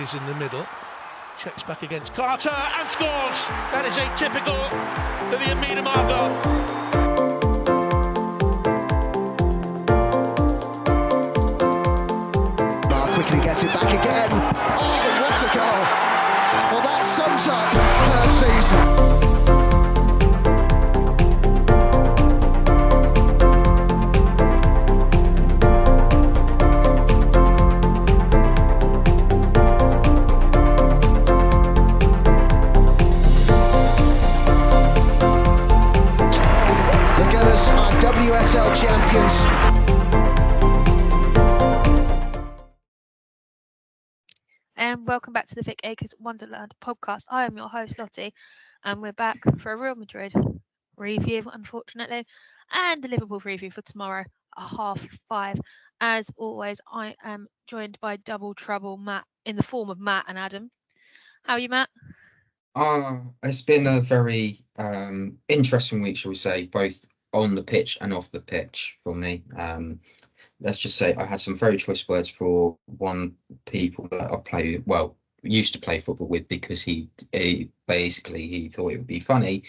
ladies in the middle. Checks back against Carter and scores. That is atypical for the Amina Margot. Quickly gets it back again. Oh, what a goal! Well, that sums up her season. The Gunners are WSL champions. And welcome back to the Vic Akers Wonderland podcast. I am your host, Lottie, and we're back for a Real Madrid review, unfortunately, and the Liverpool preview for tomorrow at 5:30. As always, I am joined by double trouble Matt, in the form of Matt and Adam. How are you, Matt? It's been a very interesting week, shall we say, both on the pitch and off the pitch for me. Let's just say I had some very choice words for one people that I used to play football with, because he basically thought it would be funny.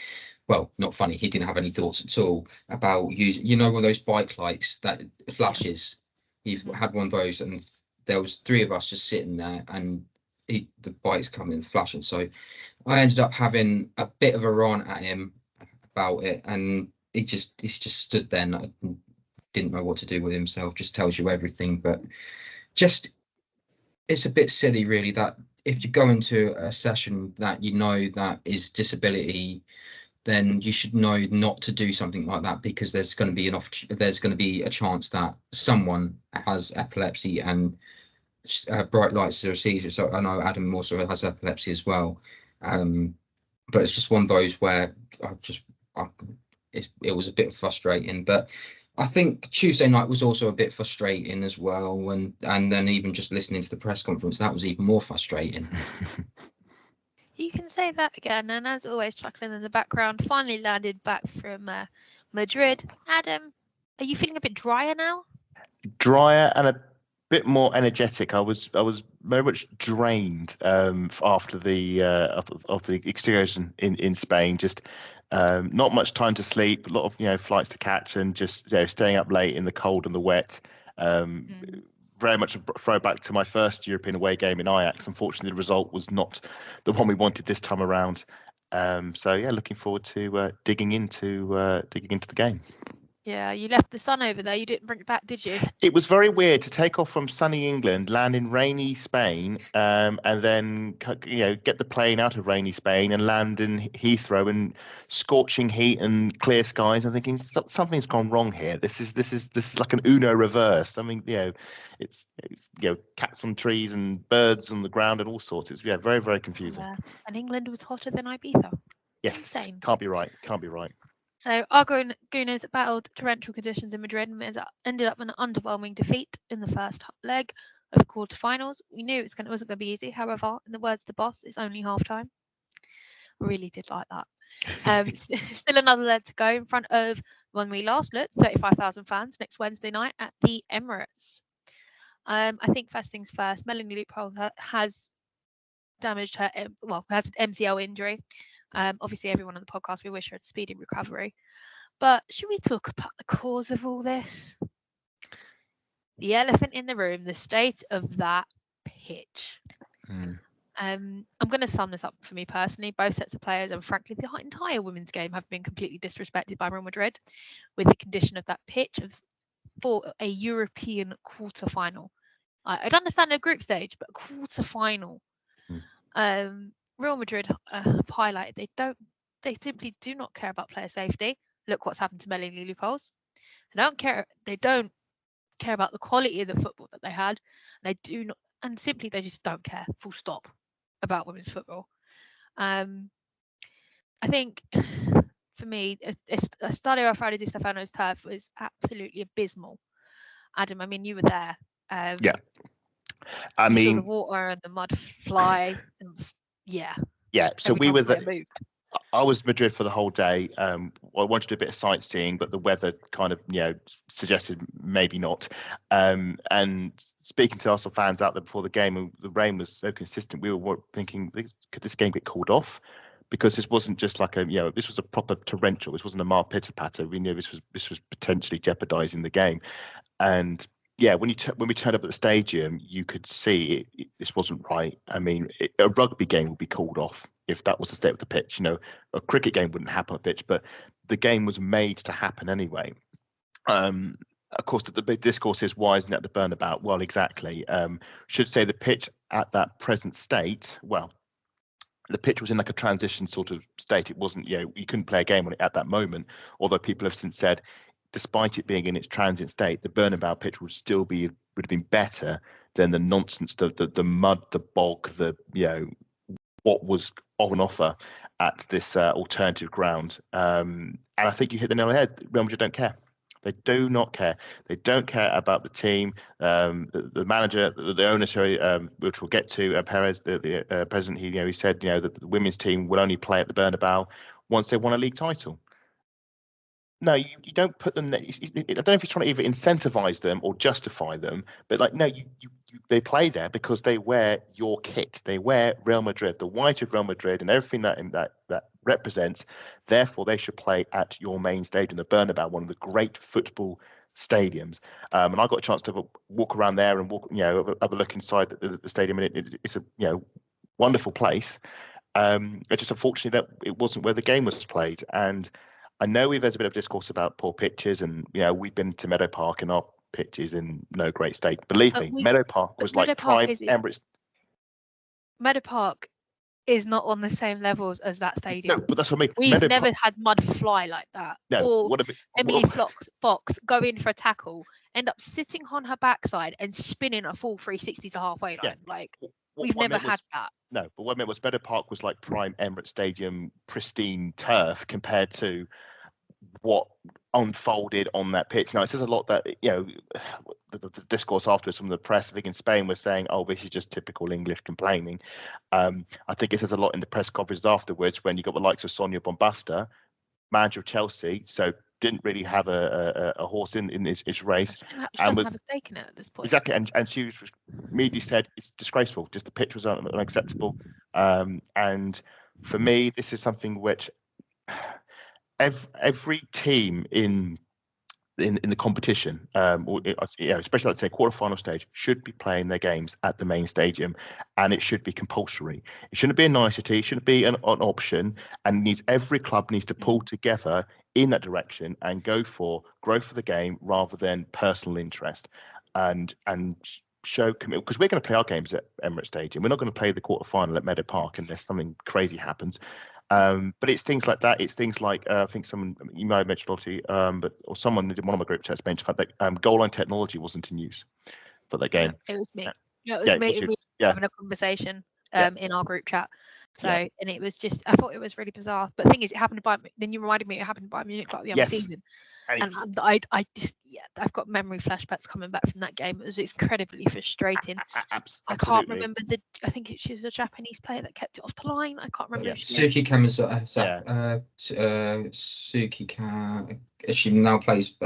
Well, not funny. He didn't have any thoughts at all about using, one of those bike lights that flashes. He had one of those, and there was three of us just sitting there, and the bike's coming and flashing. So I ended up having a bit of a rant at him about it, and he just stood there and didn't know what to do with himself. Just tells you everything. But just, it's a bit silly, really, that if you go into a session that that is disability, then you should know not to do something like that, because there's going to be a chance that someone has epilepsy and bright lights are a seizure. So I know Adam also has epilepsy as well, but it's just one of those where it was a bit frustrating. But I think Tuesday night was also a bit frustrating as well, and then even just listening to the press conference, that was even more frustrating. You can say that again, and as always, chuckling in the background, finally landed back from Madrid. Adam, are you feeling a bit drier now? Drier and a bit more energetic. I was very much drained after the excursion in Spain. Just not much time to sleep, a lot of flights to catch, and just staying up late in the cold and the wet. Very much a throwback to my first European away game in Ajax. Unfortunately, the result was not the one we wanted this time around. So yeah, looking forward to digging into the game. Yeah, you left the sun over there. You didn't bring it back, did you? It was very weird to take off from sunny England, land in rainy Spain, and then get the plane out of rainy Spain and land in Heathrow in scorching heat and clear skies. I'm thinking something's gone wrong here. This is like an Uno reverse. I mean, it's cats on trees and birds on the ground and all sorts. It's very, very confusing. And England was hotter than Ibiza. Yes, insane. Can't be right. So our Gooners battled torrential conditions in Madrid and ended up in an underwhelming defeat in the first leg of the quarterfinals. We knew it wasn't going to be easy. However, in the words of the boss, it's only half time. Really did like that. Still another leg to go in front of, when we last looked, 35,000 fans next Wednesday night at the Emirates. I think first things first, Melanie Loophole has damaged has an MCL injury. Obviously, everyone on the podcast, we wish her a speedy recovery. But should we talk about the cause of all this? The elephant in the room, the state of that pitch. I'm going to sum this up for me personally. Both sets of players, and frankly, the entire women's game, have been completely disrespected by Real Madrid with the condition of that pitch for a European quarter-final. I'd understand a group stage, but a quarter-final. Real Madrid have highlighted they simply do not care about player safety. Look what's happened to Melanie Loopholes. They don't care about the quality of the football that they had. They just don't care, full stop, about women's football. I think for me, Estadio Alfredo Di Stefano's turf was absolutely abysmal. Adam, I mean, you were there. Yeah. I mean, saw the water and the mud fly. And, yeah. So we were there. I was Madrid for the whole day. I wanted to do a bit of sightseeing, but the weather kind of, suggested maybe not. And speaking to Arsenal fans out there before the game, the rain was so consistent. We were thinking, could this game get called off? Because this wasn't just like this was a proper torrential. This wasn't a mild pitter patter. We knew this was potentially jeopardising the game. And yeah, when we turned up at the stadium, you could see this wasn't right. I mean, a rugby game would be called off if that was the state of the pitch. A cricket game wouldn't happen on the pitch, but the game was made to happen anyway. Of course, the big discourse is, why isn't it at the Bernabéu? Well, exactly. Should say the pitch at that present state, well, the pitch was in like a transition sort of state. It wasn't, you couldn't play a game on it at that moment, although people have since said, despite it being in its transient state, the Bernabéu pitch would have been better than the nonsense, the mud, the bog, what was on offer at this alternative ground. And I think you hit the nail on the head. Real Madrid don't care. They do not care. They don't care about the team, the manager, the owner, which we'll get to. Perez, the president, he said, that the women's team will only play at the Bernabéu once they won a league title. No, you don't put them there. I don't know if he's trying to either incentivize them or justify them, but they play there because they wear your kit. They wear Real Madrid, the white of Real Madrid, and everything that represents. Therefore, they should play at your main stadium, the Bernabéu, one of the great football stadiums. And I got a chance to walk around there and have a look inside the stadium, and it's a wonderful place. It's just unfortunately that it wasn't where the game was played. And I know there's a bit of discourse about poor pitches, and we've been to Meadow Park and our pitch is in no great state. Believe me, Meadow Park was like prime Emirates. Meadow Park is not on the same levels as that stadium. No, but that's what I mean. We've never had mud fly like that. No, or Emily Fox go in for a tackle, end up sitting on her backside and spinning a full 360 to halfway line. Yeah. We've never had that. No, but what I meant was Meadow Park was like prime Emirates Stadium, pristine turf compared to what unfolded on that pitch. Now, it says a lot that, the discourse afterwards from the press, I think in Spain, was saying, oh, this is just typical English complaining. I think it says a lot in the press conferences afterwards when you got the likes of Sonia Bombasta, manager of Chelsea, so didn't really have a horse in his race. She doesn't have a stake in it at this point. Exactly, and she immediately said it's disgraceful. Just the pitch was unacceptable. And for me, this is something which every team in the competition, especially let's say quarterfinal stage, should be playing their games at the main stadium, and it should be compulsory. It shouldn't be a nicety. It shouldn't be an option. And every club needs to pull together in that direction and go for growth of the game rather than personal interest, and show commitment. Because we're going to play our games at Emirates Stadium. We're not going to play the quarterfinal at Meadow Park unless something crazy happens. But it's things like that. It's things like I think someone, you might have mentioned Lottie, or someone in one of my group chats mentioned the fact that goal line technology wasn't in use for that game. It was me. It was me having a conversation in our group chat. So and it was just, I thought it was really bizarre. But the thing is, it happened then you reminded me it happened by Munich like the other season. And I just, I've got memory flashbacks coming back from that game. It was incredibly frustrating. I can't remember I think she was a Japanese player that kept it off the line. I can't remember. Suki Kamizawa. Suki she now plays.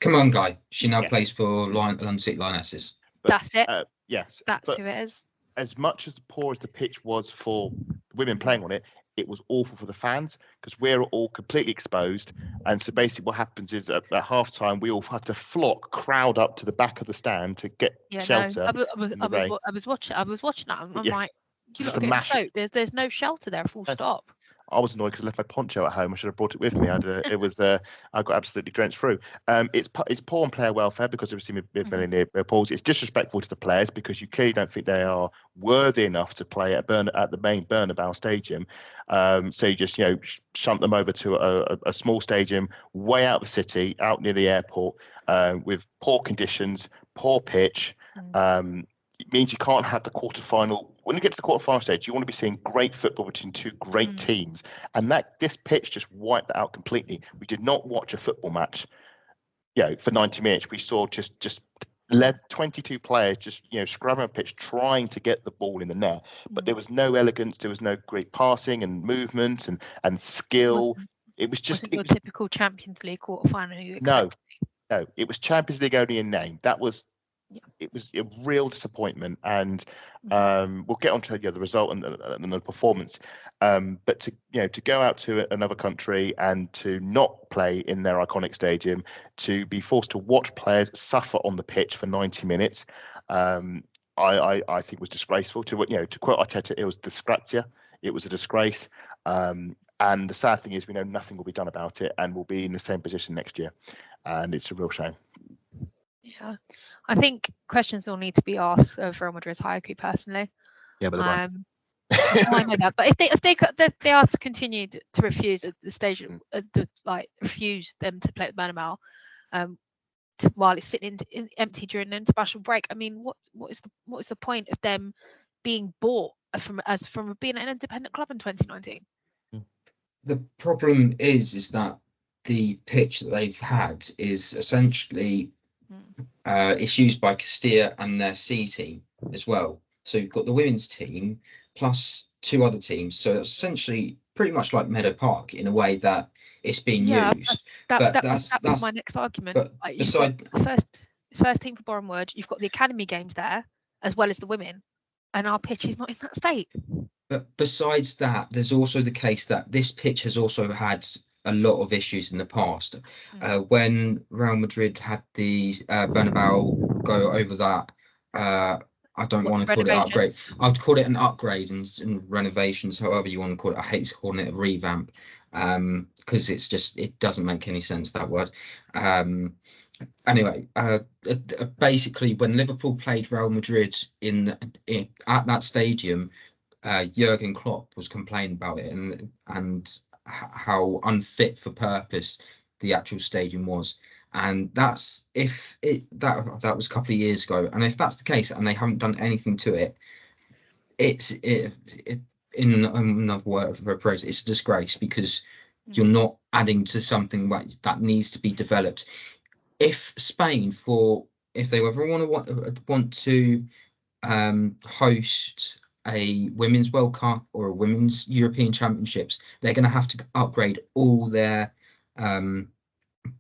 Come on, guy. She now plays for London City Lionesses. That's it. Yes, that's who it is. As much as poor as the pitch was for women playing on it, it was awful for the fans because we're all completely exposed. And so basically what happens is at half time, we all have to crowd up to the back of the stand to get shelter. No, I was watching that. I'm like, you're not getting soaked. There's no shelter there, full stop. I was annoyed because I left my poncho at home. I should have brought it with me. I got absolutely drenched through. It's poor on player welfare because obviously we're very near Paul's. It's disrespectful to the players because you clearly don't think they are worthy enough to play at the main Bernabéu stadium. So you just shunt them over to a small stadium way out of the city, out near the airport, with poor conditions, poor pitch. It means you can't have the quarterfinal. When you get to the quarterfinal stage, you want to be seeing great football between two great teams, and this pitch just wiped that out completely. We did not watch a football match, for 90 minutes. We saw just 22 players just scrubbing a pitch trying to get the ball in the net, but there was no elegance, there was no great passing and movement and skill. It was just your typical Champions League quarter final you expect. No, it was Champions League only in name. That was it was a real disappointment, and we'll get on to the result and the performance. But to go out to another country and to not play in their iconic stadium, to be forced to watch players suffer on the pitch for 90 minutes, I think was disgraceful. To quote Arteta, it was disgrazia. It was a disgrace. And the sad thing is, we know nothing will be done about it, and we'll be in the same position next year, and it's a real shame. Yeah, I think questions will need to be asked of Real Madrid's hierarchy personally. Yeah, but I know that. But if they are to continue to refuse at the stage, refuse them to play at Bernabéu, while it's sitting empty during an international break. I mean, what is the point of them being bought from being an independent club in 2019? The problem is that the pitch that they've had is essentially it's used by Castilla and their C team as well. So you've got the women's team plus 2 other teams. So it's essentially pretty much like Meadow Park in a way that it's being used. That was my next argument. But You've got the first team for Boreham Wood, you've got the academy games there as well as the women, and our pitch is not in that state. But besides that, there's also the case that this pitch has also had a lot of issues in the past. When Real Madrid had the Bernabéu go over that, I don't want to call it upgrade. I'd call it an upgrade and renovations, however you want to call it. I hate calling it a revamp because it doesn't make any sense, that word. Anyway, basically, when Liverpool played Real Madrid at that stadium, Jurgen Klopp was complaining about it and how unfit for purpose the actual stadium was, and that was a couple of years ago. And if that's the case, and they haven't done anything to it, in another word for a phrase, it's a disgrace because you're not adding to something that needs to be developed. If Spain, if they ever want to host a women's World Cup or a women's European Championships, they're going to have to upgrade all their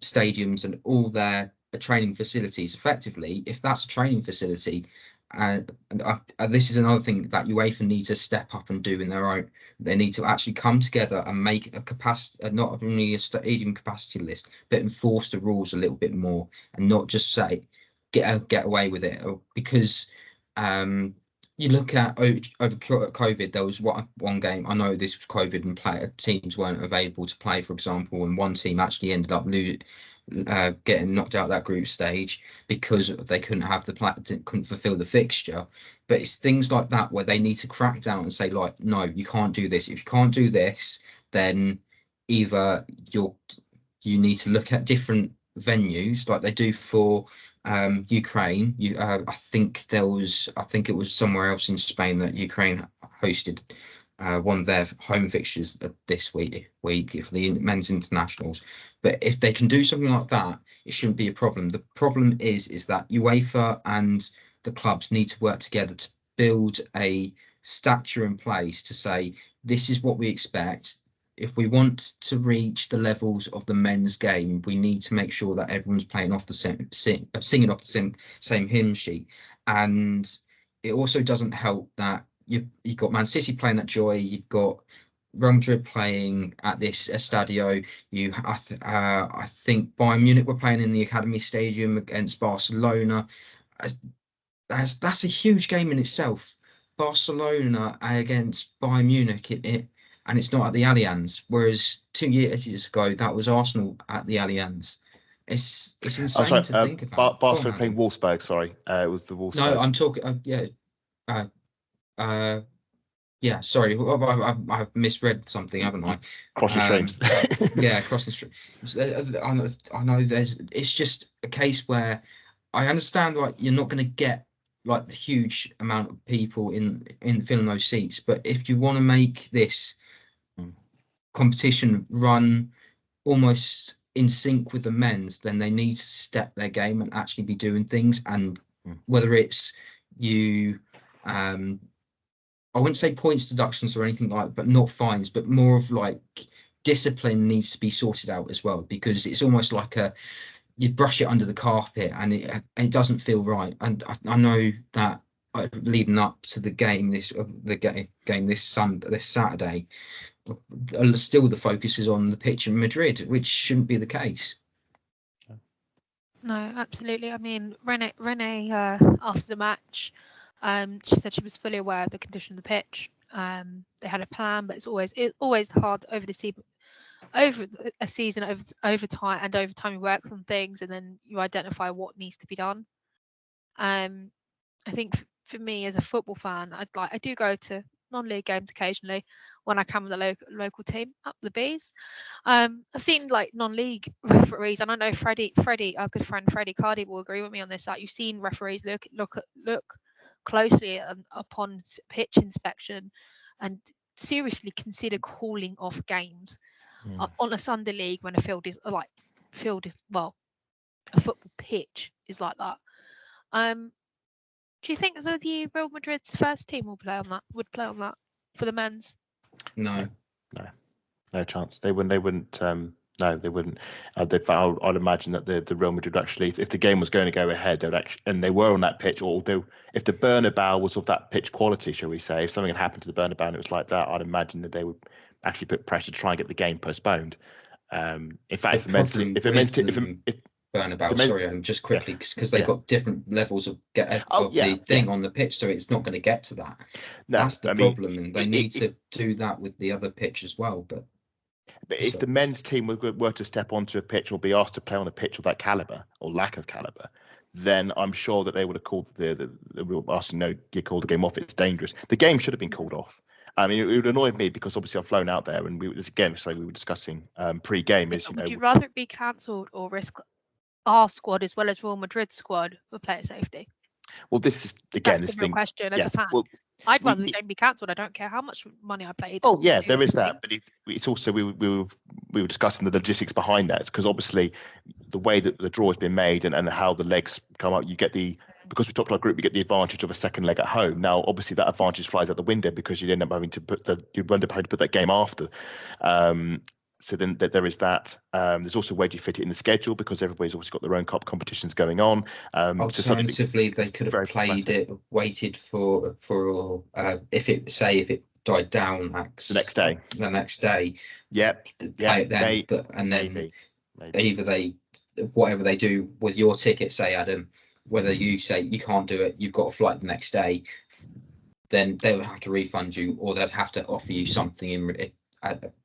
stadiums and all their training facilities. Effectively, if that's a training facility, this is another thing that UEFA need to step up and do in their own. They need to actually come together and make a capacity, not only a stadium capacity list, but enforce the rules a little bit more, and not just say get away with it. Because you look at over COVID, there was one game. I know this was COVID and teams weren't available to play, for example, and one team actually ended up getting knocked out that group stage because they couldn't fulfill the fixture. But it's things like that where they need to crack down and say, like, no, you can't do this. If you can't do this, then either you need to look at different venues like they do for Ukraine. I think it was somewhere else in Spain that Ukraine hosted one of their home fixtures this week for the men's internationals. But if they can do something like that, it shouldn't be a problem. The problem is that UEFA and the clubs need to work together to build a stature in place to say, this is what we expect. If we want to reach the levels of the men's game, we need to make sure that everyone's playing off the singing off the same hymn sheet. And it also doesn't help that you've got Man City playing at Joy, you've got Real Madrid playing at this Estadio. I think Bayern Munich were playing in the Academy Stadium against Barcelona. That's a huge game in itself. Barcelona against Bayern Munich, and it's not at the Allianz. Whereas 2 years ago, that was Arsenal at the Allianz. It's insane to think about. Barcelona playing Wolfsburg. Sorry, it was the Wolfsburg. No, I'm talking. Sorry, I've misread something, haven't I? Cross the streams. Yeah, cross the stream. I know. It's just a case where I understand, like, you're not going to get like the huge amount of people in filling those seats, but if you want to make this competition run almost in sync with the men's, then they need to step their game and actually be doing things. And whether it's you, I wouldn't say points deductions or anything like that, but not fines, but more of like discipline needs to be sorted out as well, because it's almost like you brush it under the carpet and it doesn't feel right. And I know that leading up to the game this Saturday, still the focus is on the pitch in Madrid, which shouldn't be the case. No, absolutely. I mean, Renee after the match, she said she was fully aware of the condition of the pitch. They had a plan, but it's always hard over a season, over time you work on things and then you identify what needs to be done. I think for me as a football fan, I do go to non-league games occasionally when I can with the local team up the Bees. I've seen like non-league referees, and I know Freddie, our good friend Freddie Cardi will agree with me on this. That you've seen referees look closely upon pitch inspection and seriously consider calling off games on a Sunday league when a field is a football pitch is like that. Do you think the Real Madrid's first team would play on that for the men's? No chance. They wouldn't. No, they wouldn't. I'd imagine that the Real Madrid actually, if the game was going to go ahead, they would actually, and they were on that pitch. Although, if the Bernabéu was of that pitch quality, shall we say, if something had happened to the Bernabéu and it was like that, I'd imagine that they would actually put pressure to try and get the game postponed. In fact, Bernabéu, sorry, and just quickly, because they've got different levels of the thing on the pitch, so it's not going to get to that. No, that's the problem, and they need to do that with the other pitch as well. But if the men's team were to step onto a pitch or be asked to play on a pitch of that caliber or lack of caliber, then I'm sure that they would have called you called the game off. It's dangerous. The game should have been called off. I mean, it would annoy me because obviously I've flown out there, and we were discussing pre-game. Would you rather it be cancelled or risk our squad as well as Real Madrid's squad for player safety? Well, this is again That's the real question as a fan. Well, I'd rather the game be cancelled. I don't care how much money I paid. Oh yeah, there is that, but it's also we were discussing the logistics behind that, because obviously the way that the draw has been made and how the legs come up, because we talked about group, you get the advantage of a second leg at home. Now, obviously, that advantage flies out the window because you end up having to put that game after. So then there is that. There's also where do you fit it in the schedule, because everybody's obviously got their own cup competitions going on. Alternatively, they could have waited for if it died down the next day. Yep. Play it then, maybe. Whatever they do with your ticket, say Adam, whether you say you can't do it, you've got a flight the next day, then they would have to refund you, or they'd have to offer you something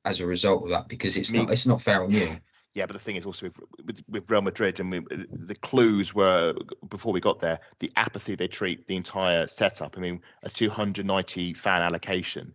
as a result of that, because it's not fair on you. Yeah, but the thing is also with Real Madrid, and the clues were before we got there, the apathy they treat the entire setup. I mean, a 290 fan allocation,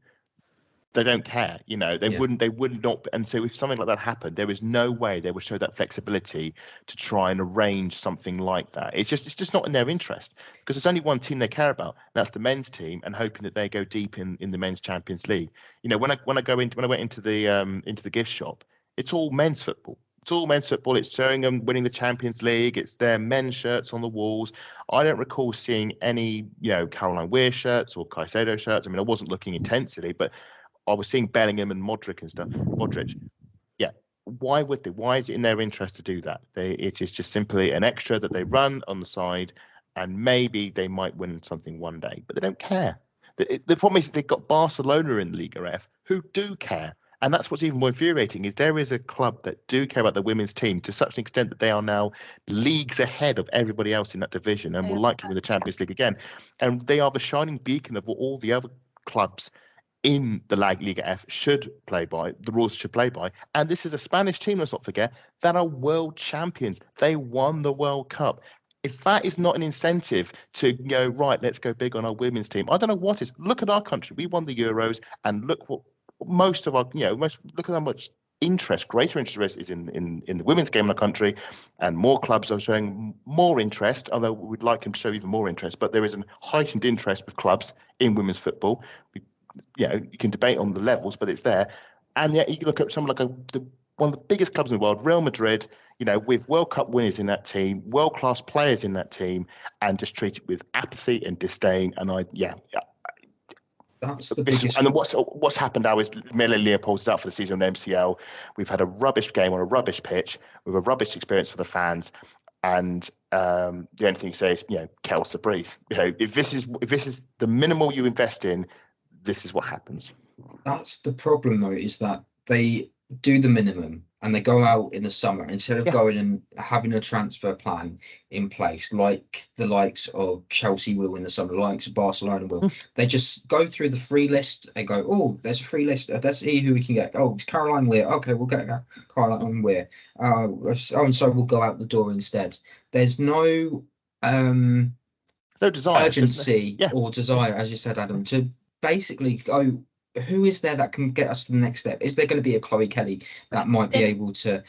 they don't care. They would not. And so if something like that happened, there is no way they would show that flexibility to try and arrange something like that. It's just not in their interest, because there's only one team they care about, and that's the men's team, and hoping that they go deep in the men's Champions League. When I went into the gift shop, it's all men's football. It's all men's football. It's showing them winning the Champions League. It's their men's shirts on the walls. I don't recall seeing any, Caroline Weir shirts or Caicedo shirts. I mean, I wasn't looking intensely, but I was seeing Bellingham and Modric and stuff. Yeah. Why would they? Why is it in their interest to do that? It is just simply an extra that they run on the side, and maybe they might win something one day, but they don't care. The problem is they've got Barcelona in Liga F who do care. And that's what's even more infuriating, is there is a club that do care about the women's team to such an extent that they are now leagues ahead of everybody else in that division and will likely win the Champions League again. And they are the shining beacon of what all the other clubs in the Liga F should play by, the rules should play by. And this is a Spanish team, let's not forget, that are world champions. They won the World Cup. If that is not an incentive to go, right, let's go big on our women's team, I don't know what is. Look at our country. We won the Euros, and look what most of our, look at how much greater interest is in the women's game in the country, and more clubs are showing more interest, although we'd like them to show even more interest, but there is a heightened interest with clubs in women's football. You can debate on the levels, but it's there. And yet you look at someone like the one of the biggest clubs in the world, Real Madrid, with World Cup winners in that team, world-class players in that team, and just treat it with apathy and disdain. And That's the biggest. And what's happened now is Miller Leopold's out for the season on MCL. We've had a rubbish game on a rubbish pitch with a rubbish experience for the fans. And the only thing you say is, Kel's the breeze. If this is the minimal you invest in, this is what happens. That's the problem, though, is that they do the minimum and they go out in the summer instead of going and having a transfer plan in place like the likes of Chelsea will in the summer, the likes of Barcelona will. They just go through the free list and go, oh, there's a free list. Let's see who we can get. Oh, it's Caroline Weir. Okay, we'll get Caroline Weir. So and so will go out the door instead. There's no desire, urgency or desire, as you said, Adam, to basically go, who is there that can get us to the next step? Is there going to be a Chloe Kelly that might be able to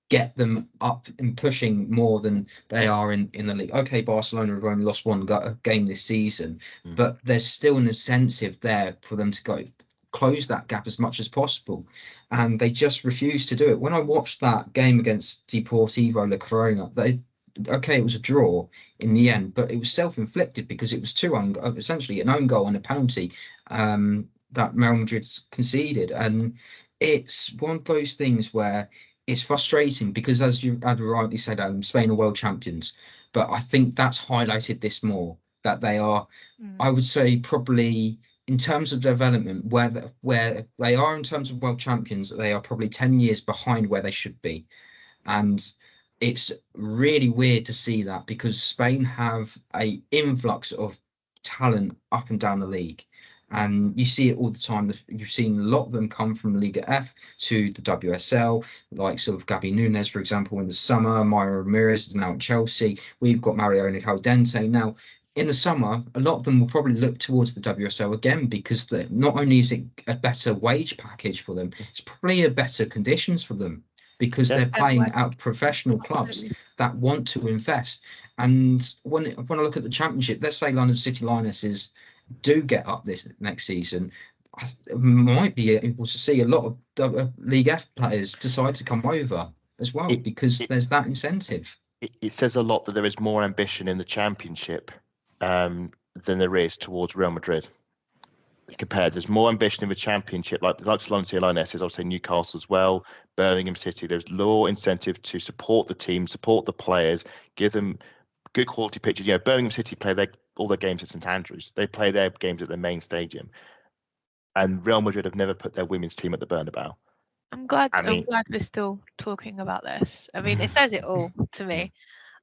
get them up and pushing more than they are in the league? Okay, Barcelona have only lost one game this season, but there's still an incentive there for them to go close that gap as much as possible. And they just refuse to do it. When I watched that game against Deportivo La Coruña, it was a draw in the end, but it was self-inflicted because it was essentially an own goal and a penalty that Real Madrid conceded. And it's one of those things where it's frustrating because, as you had rightly said, Adam, Spain are world champions. But I think that's highlighted this more, that they are, I would say, probably in terms of development, where they are in terms of world champions, they are probably 10 years behind where they should be. And it's really weird to see that because Spain have an influx of talent up and down the league. And you see it all the time. You've seen a lot of them come from Liga F to the WSL, like sort of Gabi Nunes, for example, in the summer. Maya Ramirez is now at Chelsea. We've got Mariona Caldente. Now, in the summer, a lot of them will probably look towards the WSL again because not only is it a better wage package for them, it's probably a better conditions for them because they're playing at professional clubs that want to invest. And when I look at the Championship, let's say London City Lionesses do get up this next season, I might be able to see a lot of League F players decide to come over as well because there's that incentive. It says a lot that there is more ambition in the Championship than there is towards Real Madrid. Compared, there's more ambition in the Championship, like London City Lionesses, I would say Newcastle as well, Birmingham City. There's more incentive to support the team, support the players, give them good quality pitches. Birmingham City play all their games at St Andrews. They play their games at their main stadium, and Real Madrid have never put their women's team at the Bernabéu. I'm glad we're still talking about this. I mean, it says it all to me.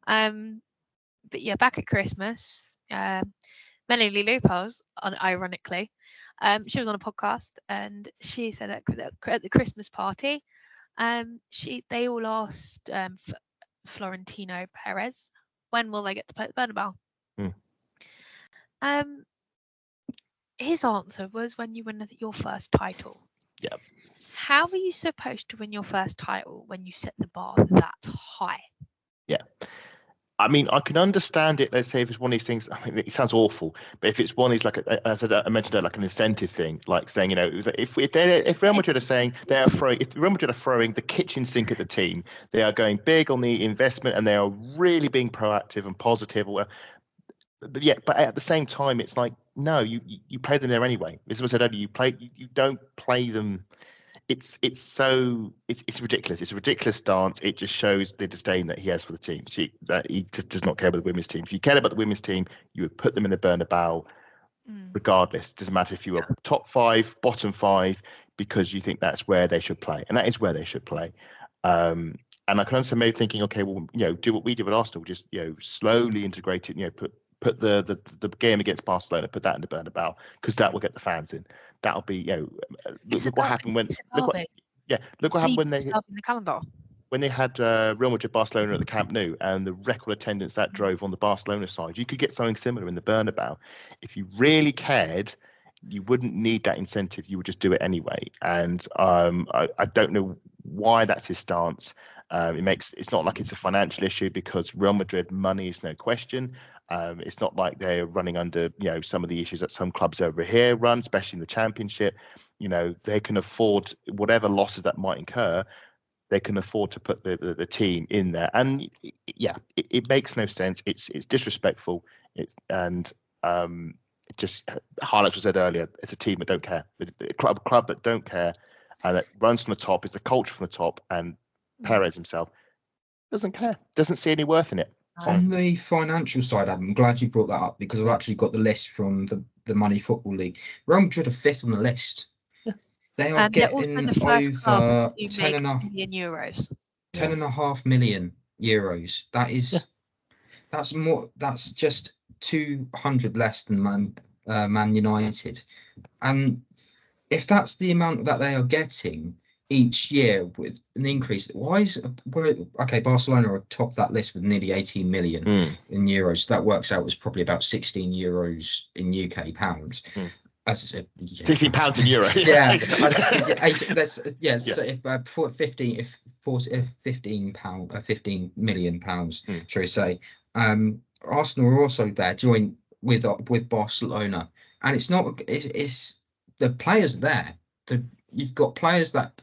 But yeah, back at Christmas, Melanie Lupos, ironically, she was on a podcast and she said at the Christmas party, they all asked Florentino Perez, when will they get to play at the Bernabéu? His answer was when you win your first title. Yeah. How are you supposed to win your first title when you set the bar that high? Yeah. I mean, I can understand it. Let's say if it's one of these things, I mean, it sounds awful, but if it's one of these, like as I mentioned earlier, like an incentive thing, like saying, if Real Madrid are saying if Real Madrid are throwing the kitchen sink at the team, they are going big on the investment and they are really being proactive and positive. But at the same time, it's like, no, you play them there anyway. As I said earlier, you don't play them. It's ridiculous. It's a ridiculous stance. It just shows the disdain that he has for the team. That he just does not care about the women's team. If you cared about the women's team, you would put them in the Bernabéu regardless. It doesn't matter if you were top 5, bottom 5, because you think that's where they should play, and that is where they should play. And I can also maybe thinking, okay, well, do what we did with Arsenal, just slowly integrate it. Put the game against Barcelona, put that in the Bernabéu, because that will get the fans in. That'll be look what happened when they had Real Madrid Barcelona at the Camp Nou and the record attendance that drove on the Barcelona side. You could get something similar in the Bernabéu. If you really cared, you wouldn't need that incentive. You would just do it anyway. And I don't know why that's his stance. It's not like it's a financial issue because Real Madrid money is no question. It's not like they're running under some of the issues that some clubs over here run, especially in the Championship. They can afford whatever losses that might incur. they can afford to put the team in there. And yeah, it makes no sense. It's disrespectful. It just highlights what I said earlier. It's a team that don't care. A club that don't care, and that runs from the top. It's the culture from the top. And Perez himself doesn't care. Doesn't see any worth in it. On the financial side, Adam, I'm glad you brought that up because I've actually got the list from the Money Football League. Real Madrid are 5th on the list. Yeah. They are getting over 10.5 million euros. That's more. That's just 200 less than Man United. And if that's the amount that they are getting each year with an increase, Barcelona are atop that list with nearly 18 million in euros. That works out as probably about 16 euros in UK pounds. As I said, 16 pounds in euros. So if 15 million pounds, shall we say? Arsenal are also there, joint with Barcelona, and it's the players there. You've got players that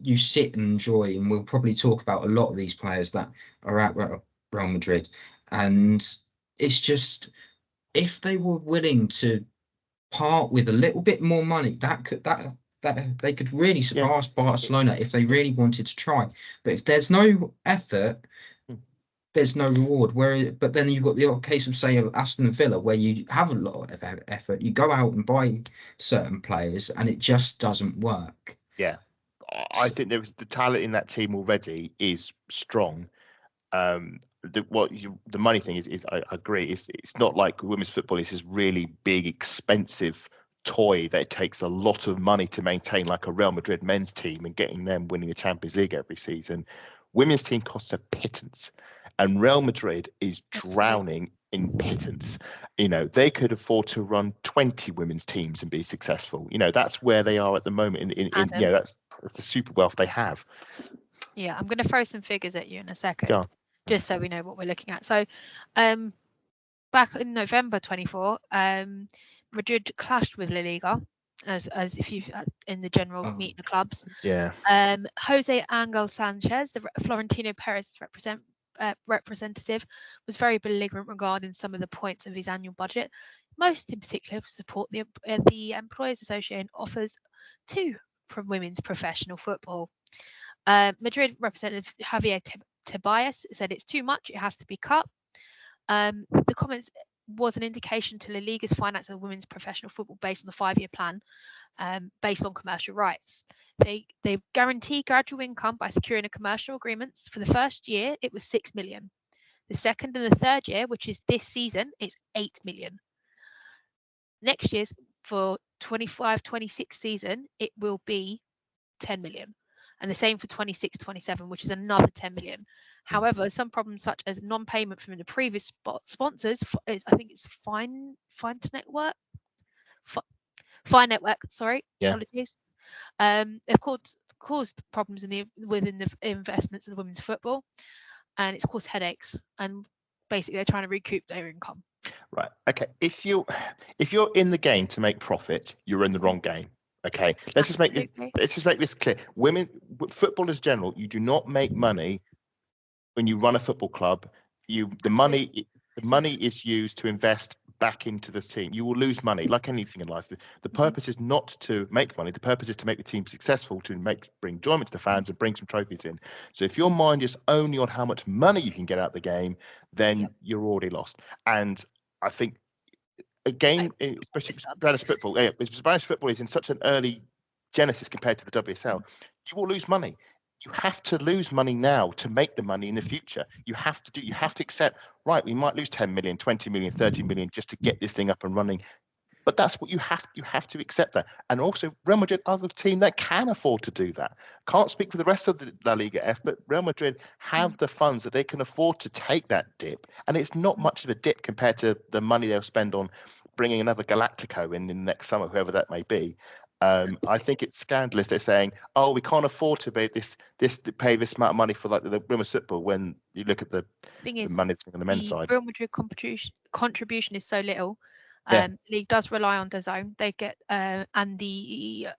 you sit and enjoy, and we'll probably talk about a lot of these players that are at Real Madrid, and it's just if they were willing to part with a little bit more money, that they could really surpass Barcelona if they really wanted to try. But if there's no effort, there's no reward. But then you've got the odd case of, say, Aston Villa, where you have a lot of effort, you go out and buy certain players, and it just doesn't work. Yeah, I think there was the talent in that team already is strong. The money thing is I agree. It's not like women's football is this really big, expensive toy that it takes a lot of money to maintain, like a Real Madrid men's team and getting them winning the Champions League every season. Women's team costs a pittance, and Real Madrid is drowning in pittance. They could afford to run 20 women's teams and be successful. That's where they are at the moment. That's the super wealth they have. Yeah, I'm going to throw some figures at you in a second. Yeah. Just so we know what we're looking at. So back in November 24, Madrid clashed with La Liga, as if you've in the general meeting of clubs. Yeah. Jose Angel Sanchez, the Florentino Perez representative, was very belligerent regarding some of the points of his annual budget, most in particular to support the Employers Association offers to women's professional football. Madrid representative Javier Tobias said it's too much, it has to be cut. The comments was an indication to La Liga's finance of women's professional football based on the 5-year plan, based on commercial rights. They guarantee gradual income by securing a commercial agreements. For the first year, it was 6 million. The second and the third year, which is this season, it's 8 million. Next year's for 25-26 season, it will be 10 million. And the same for 26-27, which is another 10 million. However, some problems such as non-payment from the previous sponsors, I think it's Fine Network. Sorry, apologies. Have caused problems within the investments of the women's football, and it's caused headaches. And basically, they're trying to recoup their income. Right. Okay. If you're in the game to make profit, you're in the wrong game. Okay. Let's just make this clear. Football in general, you do not make money when you run a football club. The money is used to invest back into the team. You will lose money, like anything in life. The purpose is not to make money. The purpose is to make the team successful, to bring enjoyment to the fans and bring some trophies in. So if your mind is only on how much money you can get out of the game, then you're already lost. And I think a game, especially Spanish football is in such an early genesis compared to the WSL. You will lose money. You have to lose money now to make the money in the future. You have to accept, right, we might lose 10 million, 20 million, 30 million just to get this thing up and running. But that's what you have to accept that. And also Real Madrid are the team that can afford to do that. Can't speak for the rest of the La Liga F, but Real Madrid have the funds that they can afford to take that dip. And it's not much of a dip compared to the money they'll spend on bringing another Galactico in next summer, whoever that may be. I think it's scandalous. They're saying, "Oh, we can't afford to pay this amount of money for like the women's football." When you look at the money that's on the men's side, Real Madrid contribution is so little. League does rely on DAZN. They get and the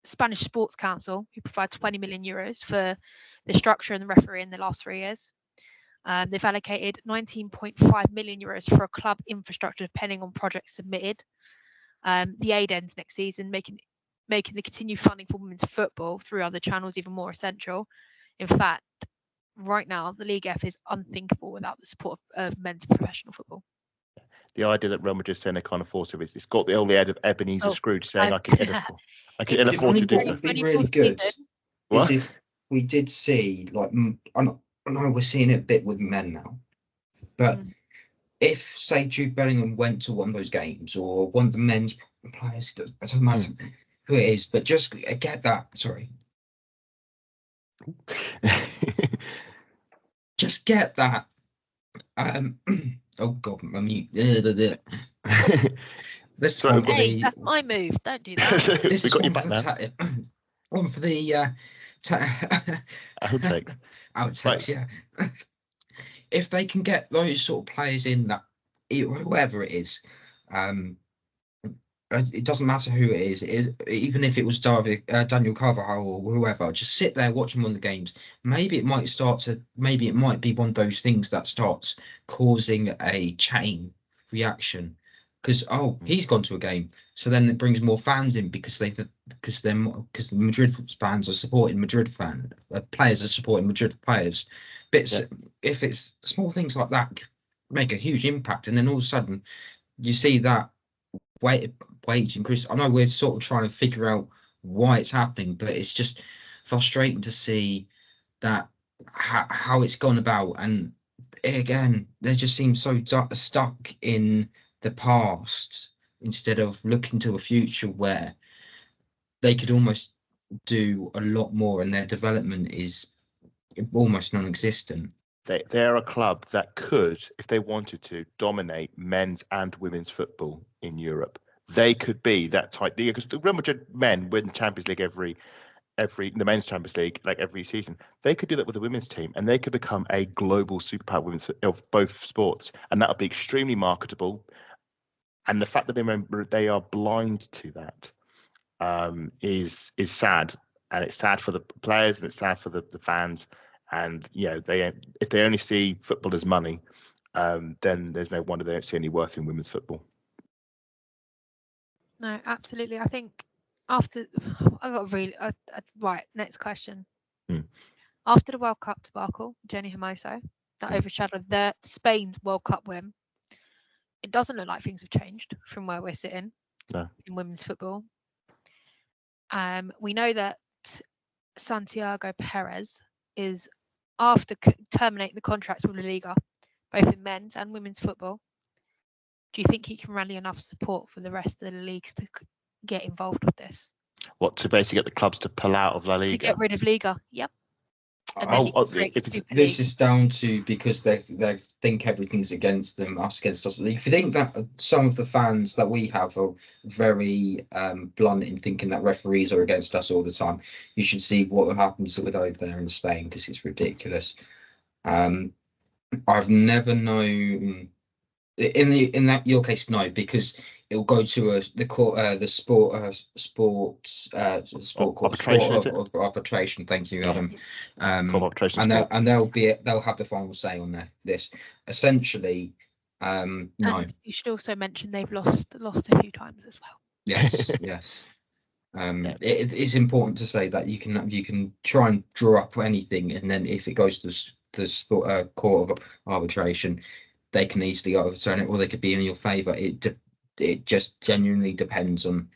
Spanish Sports Council, who provide 20 million euros for the structure and the referee in the last 3 years. They've allocated 19.5 million euros for a club infrastructure depending on projects submitted. The aid ends next season, making the continued funding for women's football through other channels even more essential. In fact, right now, the Liga F is unthinkable without the support of men's professional football. The idea that Real Madrid saying they can't afford to, it's got the old head of Ebenezer Scrooge saying I can afford to do What would be really good is if we did see, like, I know we're seeing it a bit with men now, but if, say, Jude Bellingham went to one of those games, or one of the men's players, it doesn't matter who it is, but just get that, just get that, oh God, my mute. This one for hey, that's my move. Don't do that. This is one for the one for the outtakes, yeah. If they can get those sort of players in, that whoever it is, it doesn't matter who it is, even if it was Daniel Carvajal or whoever, just sit there watching one of the games. Maybe it might be one of those things that starts causing a chain reaction, because he's gone to a game, so then it brings more fans in because the Madrid fans are supporting Madrid players are supporting Madrid players. If it's small things like that make a huge impact, and then all of a sudden you see that wage increase. I know we're sort of trying to figure out why it's happening, but it's just frustrating to see that how it's gone about. And again, they just seem so stuck in the past instead of looking to a future where they could almost do a lot more, and their development is almost non-existent. They're a club that could, if they wanted to, dominate men's and women's football in Europe. They could be that type, because the Real Madrid men win the Champions League the men's Champions League like every season. They could do that with the women's team, and they could become a global superpower of both sports, and that would be extremely marketable. And the fact that they are blind to that is sad, and it's sad for the players, and it's sad for the fans. And if they only see football as money, then there's no wonder they don't see any worth in women's football. No, absolutely. I think after I got really right. Next question. After the World Cup debacle, Jenny Hermoso, that overshadowed Spain's World Cup win, it doesn't look like things have changed from where we're sitting in women's football. We know that Santiago Perez is, after terminating the contracts with La Liga, both in men's and women's football, do you think he can rally enough support for the rest of the leagues to get involved with this? What, to basically get the clubs to pull out of La Liga? To get rid of Liga, yep. This is down to because they think everything's against them, us against us. If you think that some of the fans that we have are very blunt in thinking that referees are against us all the time, you should see what happens with over there in Spain, because it's ridiculous. I've never known in your case, no, because it will go to the sport arbitration. Thank you, Adam. And they'll have the final say on this. Essentially, no. And you should also mention they've lost a few times as well. Yes, yes. It is important to say that you can try and draw up anything, and then if it goes to the court of arbitration, they can easily overturn it, or they could be in your favour. It just genuinely depends on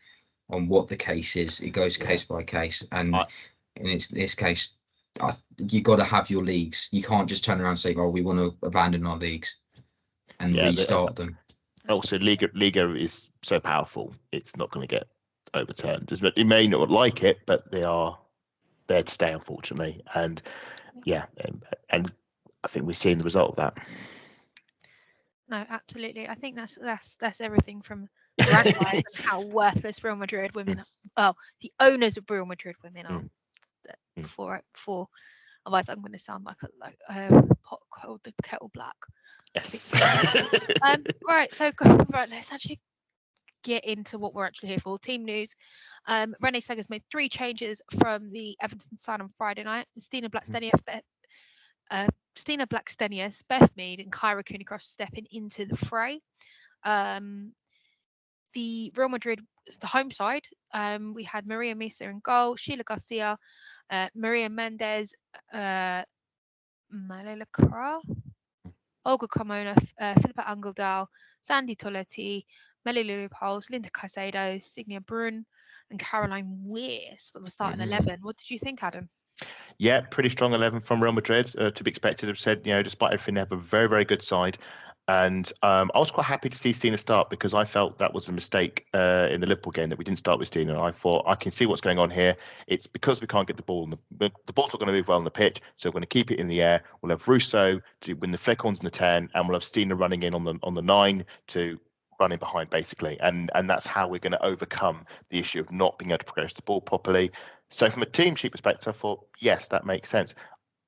what the case is. It goes case by case, and in this case, you got to have your leagues. You can't just turn around and say, "Oh, we want to abandon our leagues and restart them." Also, Liga is so powerful; it's not going to get overturned. It may not like it, but they are there to stay, unfortunately. And and I think we've seen the result of that. No, absolutely. I think that's everything from brand wise and how worthless Real Madrid women. Well, the owners of Real Madrid women are. For otherwise, I'm going to sound like a pot called the kettle black. Yes. Right. So let's actually get into what we're actually here for. Team news. Renee Slegger's made 3 changes from the Everton side on Friday night. Stina Blackstenius, Beth Mead, and Kyra Cooney-Cross stepping into the fray. The Real Madrid, the home side, we had Maria Misa in goal, Sheila Garcia, Maria Mendez, Malala Kra, Olga Carmona, Philippa Angeldal, Sandy Toletti, Melly Lily-Poles, Linda Caicedo, Signia Brun, and Caroline Weir. So the starting 11. What did you think, Adam? Yeah, pretty strong 11 from Real Madrid, to be expected. I've said, despite everything, they have a very, very good side. And I was quite happy to see Stina start, because I felt that was a mistake in the Liverpool game that we didn't start with Stina. I thought, I can see what's going on here. It's because we can't get the ball. The ball's not going to move well on the pitch, so we're going to keep it in the air. We'll have Russo to win the flick-ons in the 10, and we'll have Stina running in on the 9 to running behind, basically. And that's how we're going to overcome the issue of not being able to progress the ball properly. So from a team sheet perspective, I thought, yes, that makes sense.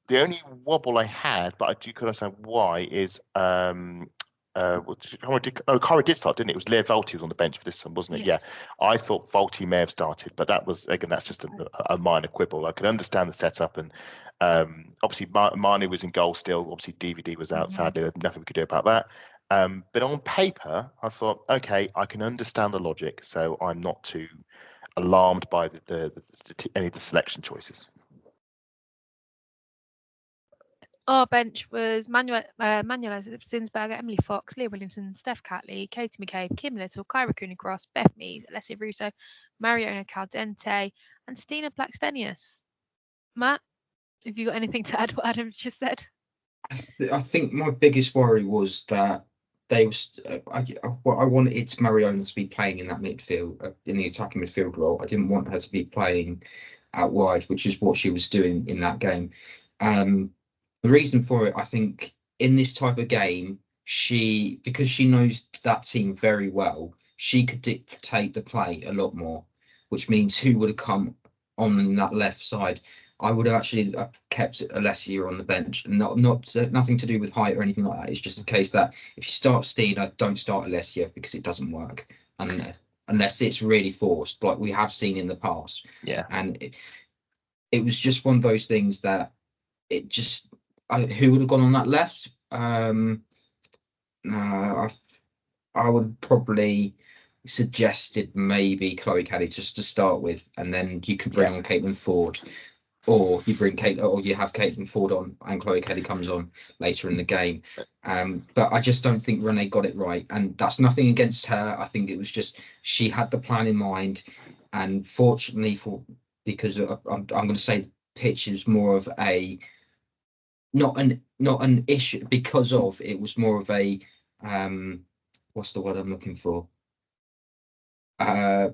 The only wobble I had, but I do could understand why, is Cara did start, didn't it? It was Leah Volti was on the bench for this one, wasn't it? Yes. Yeah. I thought Volti may have started, but that was, again, that's just a minor quibble. I could understand the setup, and obviously Manu was in goal still. Obviously DVD was out, sadly. There's nothing we could do about that. But on paper, I thought, okay, I can understand the logic, so I'm not too alarmed by any of the selection choices. Our bench was Manuela Zinsberger, Emily Fox, Leah Williamson, Steph Catley, Katie McCabe, Kim Little, Kyra Cooney-Cross, Beth Mead, Alessia Russo, Mariona Caldente, and Stina Blackstenius. Matt, have you got anything to add what Adam just said? I think my biggest worry was that I wanted Mariona to be playing in that midfield, in the attacking midfield role. I didn't want her to be playing out wide, which is what she was doing in that game. The reason for it, I think, in this type of game, because she knows that team very well, she could dictate the play a lot more, which means who would have come on that left side. I would have actually kept Alessia on the bench, and nothing to do with height or anything like that. It's just a case that if you start Stina, don't start Alessia, because it doesn't work unless it's really forced, like we have seen in the past. Yeah, and it was just one of those things that it just. Who would have gone on that left? I would probably suggested maybe Chloe Kelly just to start with, and then you could bring on Caitlin Ford, or you have Caitlin Ford on and Chloe Kelly comes on later in the game. But I just don't think Renee got it right, and that's nothing against her. I think it was just she had the plan in mind, and fortunately because I'm going to say the pitch is more of a not an issue, because of it was more of a what's the word I'm looking for? I'd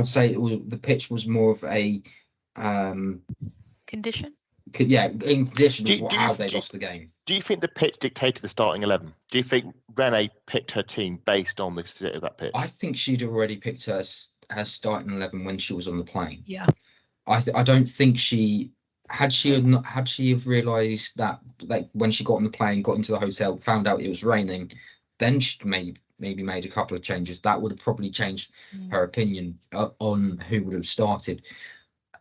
say the pitch was more of a condition. In condition of how they lost the game. Do you think the pitch dictated the starting 11? Do you think Renee picked her team based on the state of that pitch? I think she'd already picked her starting 11 when she was on the plane. Yeah. I don't think she. Had she have realised that, like, when she got on the plane, got into the hotel, found out it was raining, then she maybe made a couple of changes, that would have probably changed her opinion on who would have started.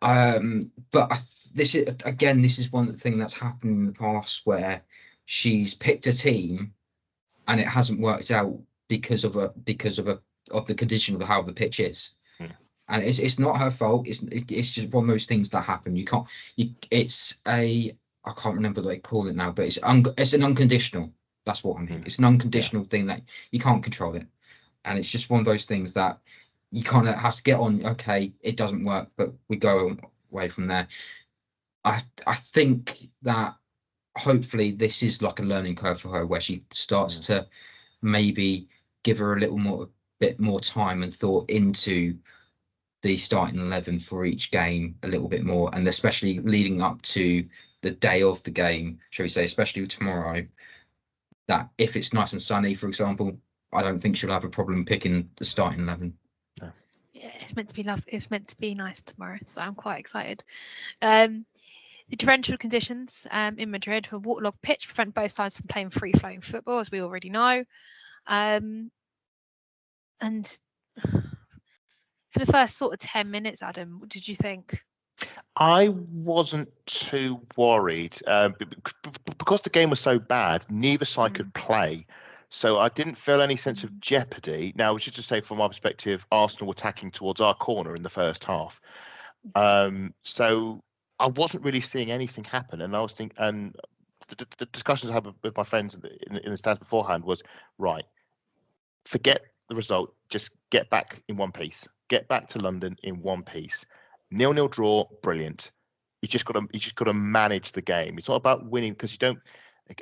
But this is one thing that's happened in the past, where she's picked a team and it hasn't worked out because of the condition of how the pitch is. And it's not her fault. It's just one of those things that happen. I can't remember what they call it now, but it's an unconditional. That's what I mean. It's an unconditional thing that you can't control it, and it's just one of those things that you kind of have to get on. Okay, it doesn't work, but we go away from there. I think that hopefully this is like a learning curve for her, where she starts to maybe give her a bit more time and thought into the starting 11 for each game a little bit more, and especially leading up to the day of the game, shall we say, especially tomorrow, that if it's nice and sunny, for example, I don't think she'll have a problem picking the starting 11. No. Yeah, it's meant to be lovely. It's meant to be nice tomorrow, so I'm quite excited. The torrential conditions in Madrid, a waterlogged pitch, prevent both sides from playing free-flowing football, as we already know. And for the first sort of 10 minutes, Adam, what did you think? I wasn't too worried because the game was so bad. Neither side could play, so I didn't feel any sense of jeopardy. Now, which is to say, from our perspective, Arsenal were attacking towards our corner in the first half, so I wasn't really seeing anything happen. And I was thinking, and the discussions I had with my friends in the stands beforehand was, right, forget the result, just get back in one piece, get back to London in one piece. 0-0 draw, brilliant. You just got to manage the game. It's not about winning because you don't.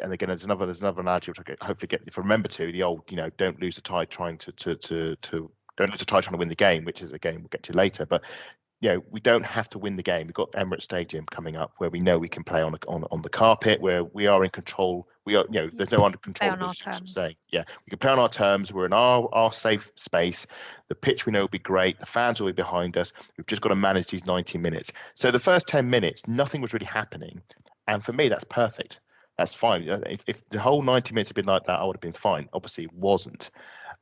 And again, there's another analogy which I hopefully get if I remember to the old, don't lose the tide trying to don't lose the tide trying to win the game, which is a game we'll get to later. But we don't have to win the game. We've got Emirates Stadium coming up where we know we can play on the carpet, where we are in control. We are, there's no under control. On our terms. We can play on our terms. We're in our safe space. The pitch we know will be great. The fans will be behind us. We've just got to manage these 90 minutes. So the first 10 minutes, nothing was really happening. And for me, that's perfect. That's fine. If the whole 90 minutes had been like that, I would have been fine. Obviously, it wasn't.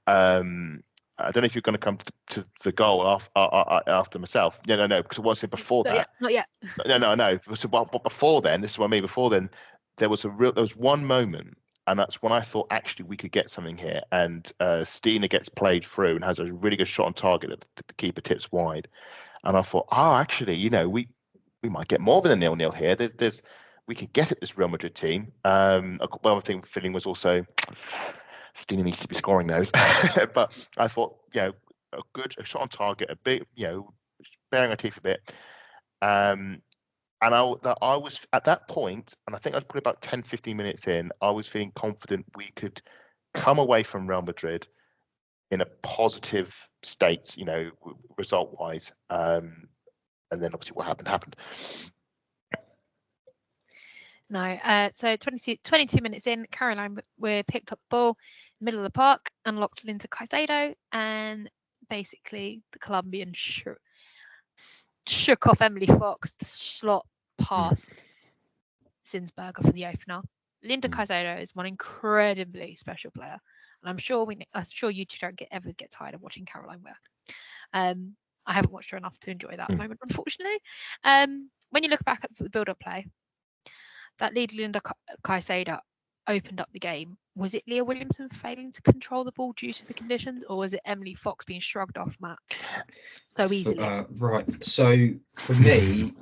I don't know if you're going to come to the goal after myself. No, because it wasn't before that. Not yet. No. So, but before then, this is what I mean. Before then, there was one moment, and that's when I thought actually we could get something here. And Stina gets played through and has a really good shot on target that the keeper tips wide. And I thought, actually, we might get more than a 0-0 here. We could get at this Real Madrid team. One other feeling was also, Stina needs to be scoring those. But I thought, a shot on target, a bit, bearing our teeth a bit. And I was at that point, and I think I was probably about 10, 15 minutes in, I was feeling confident we could come away from Real Madrid in a positive state, result-wise. And then obviously what happened. No, so 22 minutes in, Caroline we picked up the ball, middle of the park, unlocked Linda Caicedo, and basically the Colombian shook off Emily Fox, the slot past Zinsberger for the opener. Linda Caicedo is one incredibly special player, and I'm sure you two don't ever get tired of watching Caroline Weir. I haven't watched her enough to enjoy that moment, unfortunately. When you look back at the build-up play, that lead Linda Caicedo opened up the game. Was it Leah Williamson failing to control the ball due to the conditions, or was it Emily Fox being shrugged off, Matt, so easily? Right. So for me,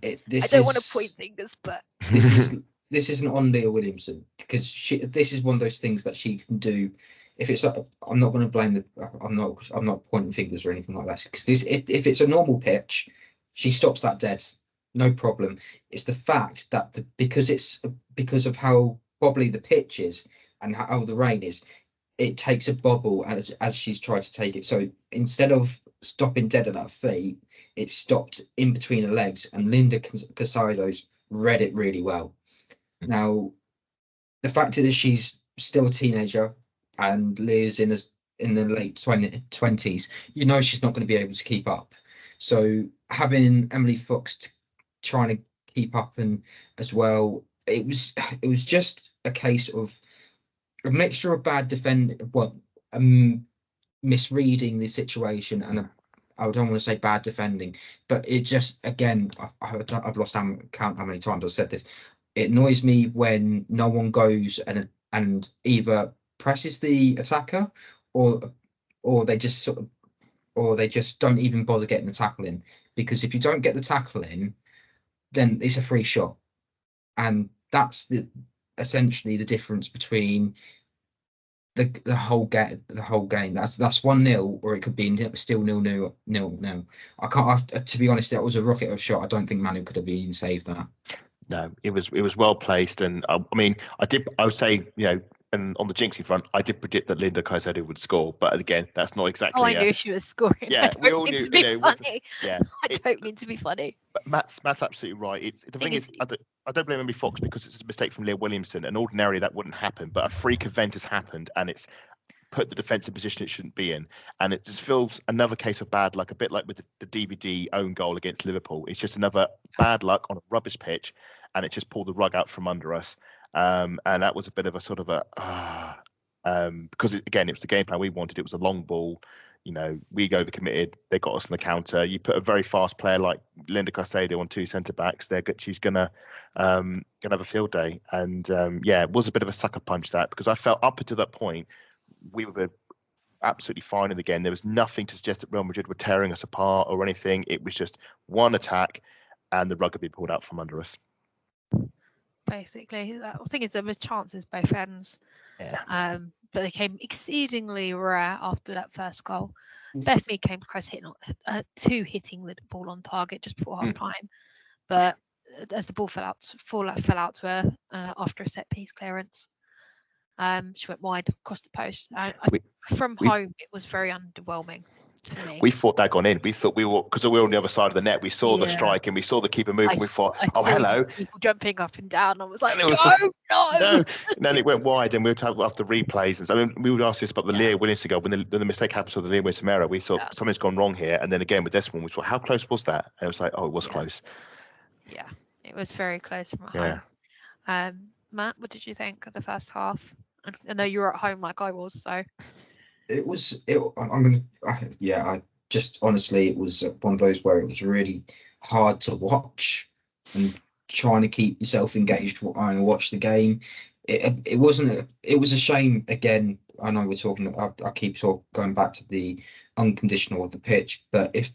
I don't want to point fingers, but this isn't on Leah Williamson because this is one of those things that she can do. If it's, I'm not going to blame I'm not pointing fingers or anything like that because if it's a normal pitch, she stops that dead. No problem. It's the fact that because of how wobbly the pitch is and how the rain is, it takes a bobble as she's tried to take it. So instead of stopping dead at her feet, it stopped in between her legs, and Linda Caicedo's read it really well. Now, the fact is she's still a teenager and Leah's in the late 20s, she's not going to be able to keep up. So having Emily Fox trying to keep up and as well, it was just a case of a mixture of bad misreading the situation and I don't want to say bad defending, but it just, again, I've lost count how many times I've said this. It annoys me when no one goes and either presses the attacker or they just don't even bother getting the tackle in, because if you don't get the tackle in, then it's a free shot, and that's essentially the difference between the whole game. That's 1-0, or it could be still 0-0. I can't. To be honest, that was a rocket of a shot. I don't think Manu could have even saved that. No, it was well placed, and I would say, and on the jinxie front, I did predict that Linda Caicedo would score, but again, that's not exactly. Oh, I knew she was scoring. Yeah, we all knew. Yeah, I don't mean to be funny. But Matt's absolutely right. The thing is, I don't blame Emily Fox because it's a mistake from Leah Williamson, and ordinarily that wouldn't happen. But a freak event has happened, and it's put the defensive position it shouldn't be in, and it just feels another case of bad luck, a bit like with the DVD own goal against Liverpool. It's just another bad luck on a rubbish pitch, and it just pulled the rug out from under us. And that was a bit of a sort of because again, it was the game plan we wanted. It was a long ball. we overcommitted. They got us on the counter. You put a very fast player like Linda Caicedo on 2 centre backs. She's gonna have a field day. And it was a bit of a sucker punch that, because I felt up until that point we were absolutely fine in the game. There was nothing to suggest that Real Madrid were tearing us apart or anything. It was just one attack, and the rug had been pulled out from under us. Basically, I think there were chances both ends. Yeah. But they came exceedingly rare after that first goal. Bethany came close hitting the ball on target just before half time, but as the ball fell out to her after a set piece clearance, she went wide across the post. From home, it was very underwhelming to me. We thought that gone in. We thought because we were on the other side of the net. We saw the strike and we saw the keeper move. We thought, hello. People jumping up and down. I was like, no. And then it went wide, and we were talking after replays. And so we would ask this about the Leah Williams to go when the mistake happened to the Leah Williams error. We thought something's gone wrong here. And then again with this one, we thought, how close was that? And it was like, it was close. Yeah, it was very close from at home. Matt, what did you think of the first half? I know you were at home like I was, so. It was honestly, it was one of those where it was really hard to watch and trying to keep yourself engaged and watch the game. It was a shame. Again, I know we're talking, I keep going back to the unconditional of the pitch, but if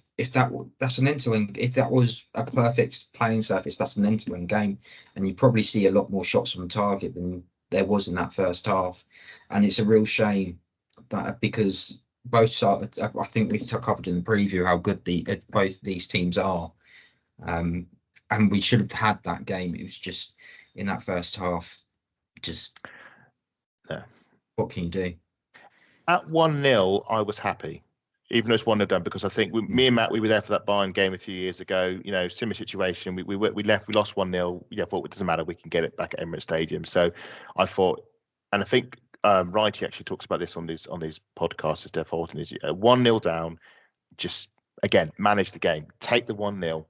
that's an end-to-end, if that was a perfect playing surface, that's an end-to-end game, and you probably see a lot more shots on target than there was in that first half. And it's a real shame that, because both sides, I think we've covered in the preview how good both these teams are, and we should have had that game. It was just in that first half, what can you do? At 1-0, I was happy, even though it's 1-0 done, because I think me and Matt, we were there for that Bayern game a few years ago. Similar situation. We lost 1-0. Yeah, thought it doesn't matter. We can get it back at Emirates Stadium. So I thought, and I think Righty actually talks about this on his podcast, as Steph Horton is 1-0 down. Just again, manage the game. Take the 1-0.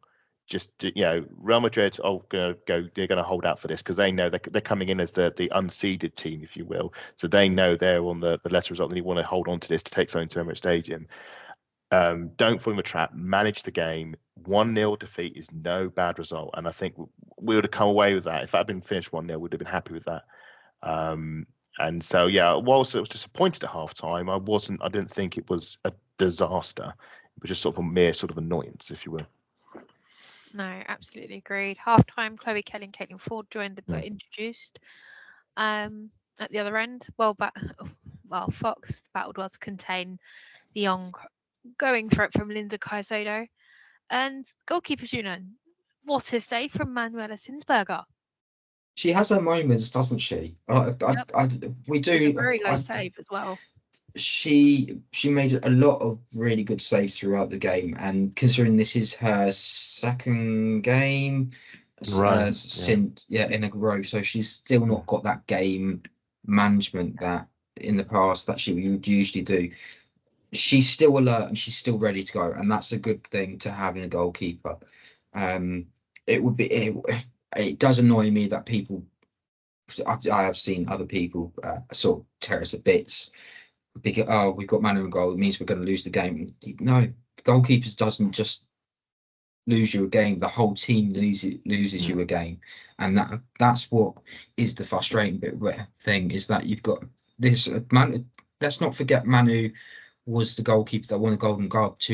Just Real Madrid are going to go. They're going to hold out for this because they know they're coming in as the unseeded team, if you will. So they know they're on the lesser result, and you want to hold on to this to take something to Emirates Stadium. Don't fall in the trap. Manage the game. 1-0 defeat is no bad result, and I think we would have come away with that. If that had been finished 1-0, we'd have been happy with that. And so whilst it was disappointed at half time, I didn't think it was a disaster. It was just sort of a mere sort of annoyance, if you will. No, absolutely agreed. Half time, Chloe Kelly and Caitlin Ford joined were introduced. At the other end, Fox battled well to contain the ongoing threat from Linda Caicedo. And goalkeeper Junon, what a save from Manuela Sinsberger. She has her moments, doesn't she? We do. It's a very low save as well. She made a lot of really good saves throughout the game, and considering this is her second game in a row, so she's still not got that game management that in the past that she would usually do. She's still alert and she's still ready to go, and that's a good thing to have in a goalkeeper. It does annoy me that people, I have seen other people sort of tear us to bits because we've got Manu in goal, it means we're going to lose the game. No, goalkeepers doesn't just lose you a game, the whole team loses you a game, and that's what is the frustrating thing, is that you've got this Manu. Let's not forget Manu was the goalkeeper that won the Golden Glove 2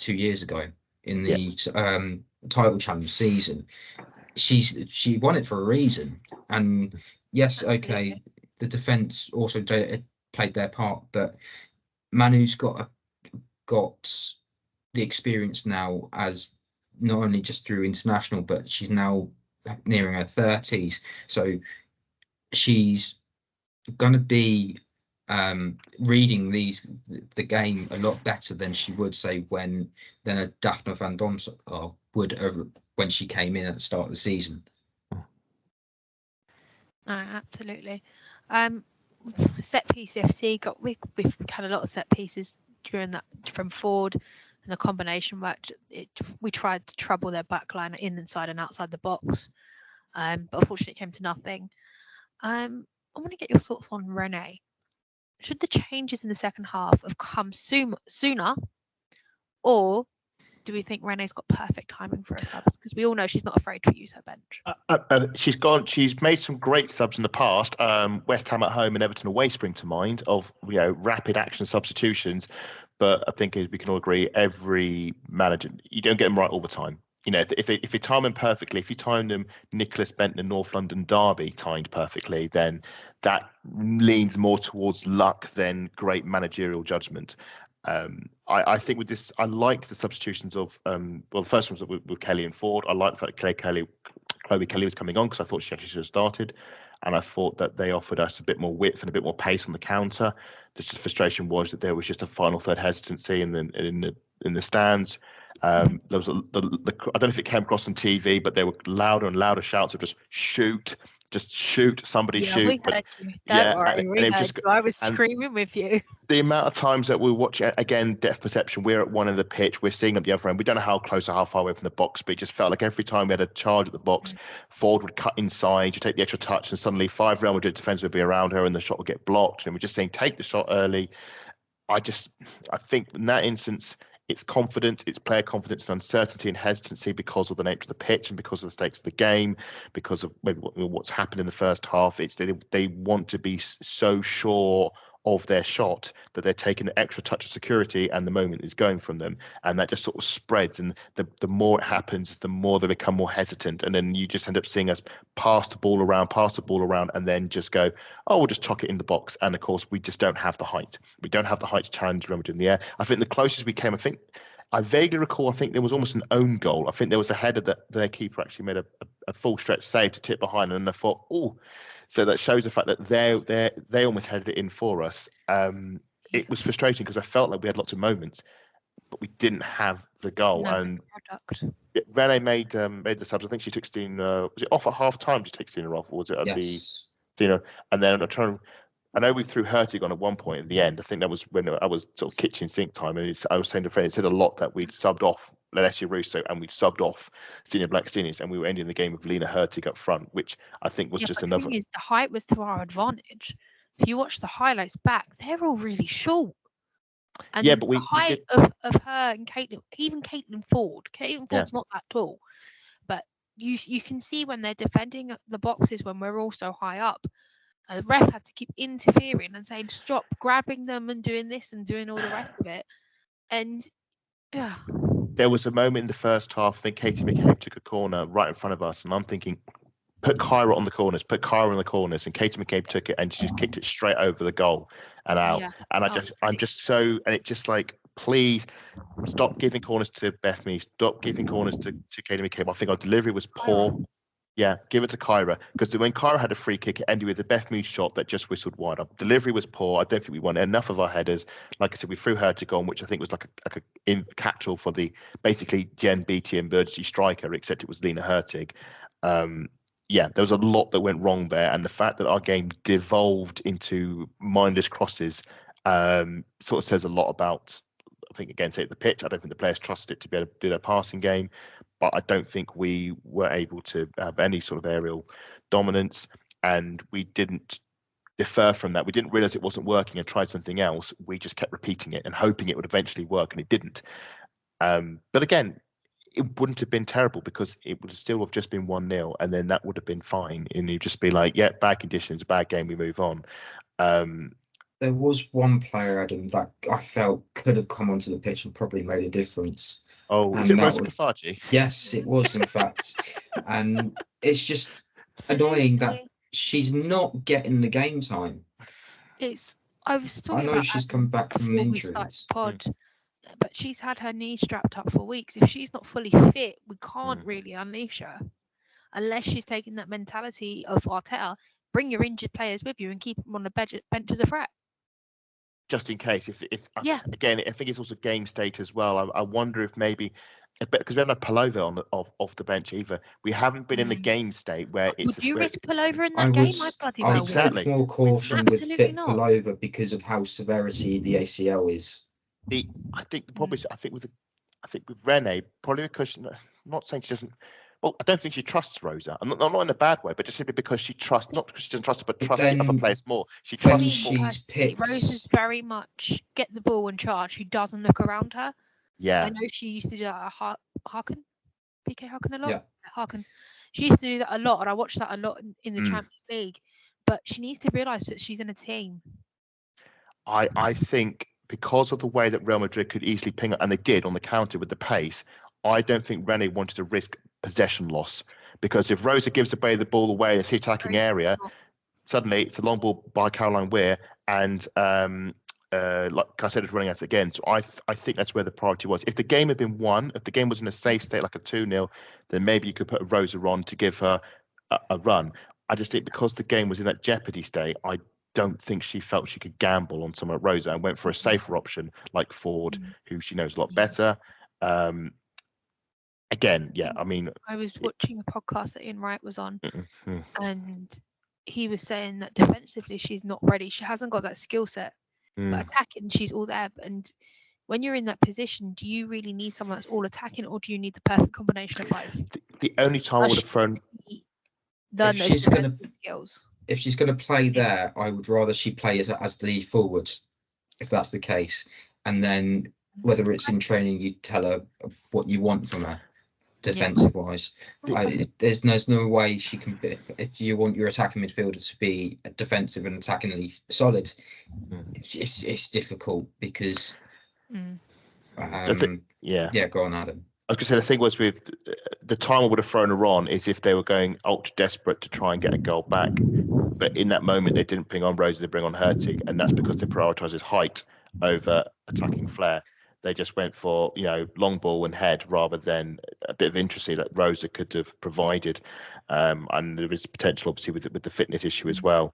years ago in the title challenge season. She won it for a reason, and yes, okay, the defense also played their part, but Manu's got the experience now, as not only just through international, but she's now nearing her 30s, so she's gonna be reading the game a lot better than she would say than a Daphne van Doms would when she came in at the start of the season. Absolutely. Set piece FC we've had a lot of set pieces during that from Ford, and the combination worked. We tried to trouble their backline inside and outside the box, but unfortunately it came to nothing. I want to get your thoughts on Renee. should the changes in the second half have come sooner, or do we think Rene's got perfect timing for her subs? Because we all know she's not afraid to use her bench. She's made some great subs in the past. West Ham at home and Everton away spring to mind of rapid action substitutions. But I think as we can all agree, every manager, you don't get them right all the time. If you time them perfectly, if you time them Nicholas Benton and North London derby timed perfectly, then that leans more towards luck than great managerial judgment. I think with this, I liked the substitutions of the first ones with Kelly and Ford. I liked the fact that Chloe Kelly was coming on because I thought she actually should have started, and I thought that they offered us a bit more width and a bit more pace on the counter. The frustration was that there was just a final third hesitancy in the stands. There was I don't know if it came across on TV, but there were louder and louder shouts of just shoot, somebody shoot. We heard you. Don't worry, we heard you. I was screaming with you. The amount of times that we watch, again, depth perception, we're at one end of the pitch, we're seeing at the other end. We don't know how close or how far away from the box, but it just felt like every time we had a charge at the box, Ford would cut inside, you take the extra touch, and suddenly 5 Real Madrid defenders would be around her and the shot would get blocked. And we're just saying, take the shot early. I think in that instance, it's confidence, it's player confidence and uncertainty and hesitancy because of the nature of the pitch and because of the stakes of the game, because of maybe what's happened in the first half. It's they want to be so sure of their shot that they're taking the extra touch of security and the moment is going from them, and that just sort of spreads, and the more it happens, the more they become more hesitant, and then you just end up seeing us pass the ball around and then just go, oh, we'll just chuck it in the box. And of course we just don't have the height to challenge Real Madrid in the air. I think the closest we came, I vaguely recall, I think there was almost an own goal. I think there was a header that their keeper actually made a full stretch save to tip behind, and I thought, oh. So that shows the fact that they almost headed it in for us. It was frustrating because I felt like we had lots of moments, but we didn't have the goal. No and product. Rene made the subs. I think she took Stina. Was it off at half time? Did she take Stina off, or was it at the? And then I know we threw Hurtig on at one point at the end. I think that was when I was sort of kitchen sink time, and I was saying to Fred, it said a lot that we'd subbed off Alessia Russo and we subbed off Senior Blackstenius, and we were ending the game with Lena Hurtig up front, which I think was just another. The height was to our advantage. If you watch the highlights back, they're all really short. And but the height of her and Caitlin, even Caitlin Ford. Caitlin Ford's not that tall, but you can see when they're defending the boxes when we're all so high up. The ref had to keep interfering and saying, stop grabbing them and doing this and doing all the rest of it. And there was a moment in the first half, I think Katie McCabe took a corner right in front of us, and I'm thinking, put Kyra on the corners, and Katie McCabe took it and she just kicked it straight over the goal and out. Yeah. And I'm just so, and it's just like, please stop giving corners to Beth Mee, stop giving corners to Katie McCabe. I think our delivery was poor. Yeah, give it to Kyra, because when Kyra had a free kick, it ended with the Beth Mee shot that just whistled wide up. Delivery was poor. I don't think we won enough of our headers. Like I said, we threw her to goal, which I think was like a catch-all for the basically Jen Beattie emergency striker, except it was Lena Hurtig. There was a lot that went wrong there, and the fact that our game devolved into mindless crosses sort of says a lot about, I think, again, say the pitch. I don't think the players trusted it to be able to do their passing game. But I don't think we were able to have any sort of aerial dominance, and we didn't defer from that. We didn't realize it wasn't working and tried something else. We just kept repeating it and hoping it would eventually work, and it didn't. But again, it wouldn't have been terrible because it would still have just been 1-0, and then that would have been fine. And you'd just be like, yeah, bad conditions, bad game, we move on. There was one player, Adam, that I felt could have come onto the pitch and probably made a difference. Oh, is it Rosa Kafaji? Yes, it was, in fact. And it's just annoying that she's not getting the game time. I was talking know she's come back from injuries. But she's had her knee strapped up for weeks. If she's not fully fit, we can't really unleash her. Unless she's taking that mentality of Arteta, bring your injured players with you and keep them on the bench as a threat. Just in case, again, I think it's also game state as well. I wonder if maybe, because we haven't had Pullover off the bench either. We haven't been in the game state where it's. Would you risk Pullover in that game? I would take more caution with fit Pullover because of how severity the ACL is. I think with Rene, probably because I'm not saying she doesn't. Well, I don't think she trusts Rosa. I'm not in a bad way, but just simply because she trusts, not because she doesn't trust her, but trusts the other then players more. She when trusts she's picked, Rose is very much get the ball and charge. She doesn't look around her. Yeah. I know she used to do that at Harken, PK Harken a lot. Yeah. Harken. She used to do that a lot, and I watched that a lot in the Mm. Champions League. But she needs to realise that she's in a team. I think because of the way that Real Madrid could easily ping it, and they did on the counter with the pace, I don't think Rennie wanted to risk possession loss, because if Rosa gives away the ball away in a attacking area, suddenly it's a long ball by Caroline Weir, and like I said, it's running at it again. So I think that's where the priority was. If the game had been won, if the game was in a safe state like a 2-0, then maybe you could put Rosa on to give her a run. I just think because the game was in that jeopardy state, I don't think she felt she could gamble on someone like Rosa and went for a safer option like Ford, who she knows a lot better. Again, yeah, I mean, I was watching a podcast that Ian Wright was on, and he was saying that defensively she's not ready. She hasn't got that skill set. But attacking, she's all there. And when you're in that position, do you really need someone that's all attacking, or do you need the perfect combination of both? The only time I would have thrown, if she's going to play there, I would rather she play as the forward, if that's the case. And then whether it's in training, you tell her what you want from her, defensive wise. There's no way she can be, if you want your attacking midfielder to be defensive and attackingly solid, it's difficult because go on, Adam. I was going to say the thing was with the time I would have thrown her on is if they were going ultra desperate to try and get a goal back. But in that moment, they didn't bring on Rosa, they bring on Hertig, and that's because they prioritised height over attacking flair. They just went for, long ball and head rather than a bit of intricacy that Rosa could have provided. And there is potential, obviously, with the fitness issue as well.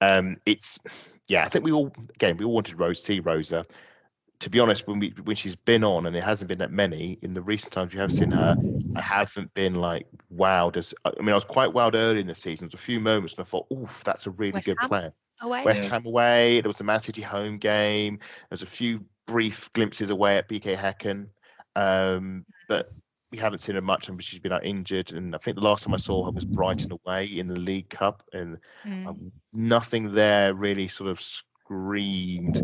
I think we all wanted see Rosa. To be honest, when she's been on, and it hasn't been that many, in the recent times you have seen her, I haven't been like wowed. I was quite wowed early in the season. There was a few moments and I thought, oof, that's a really good player. West Ham away, there was the Man City home game. There was a few brief glimpses away at BK Häcken. But we haven't seen her much, and she's been injured. And I think the last time I saw her was Brighton away in the League Cup, and nothing there really sort of screamed,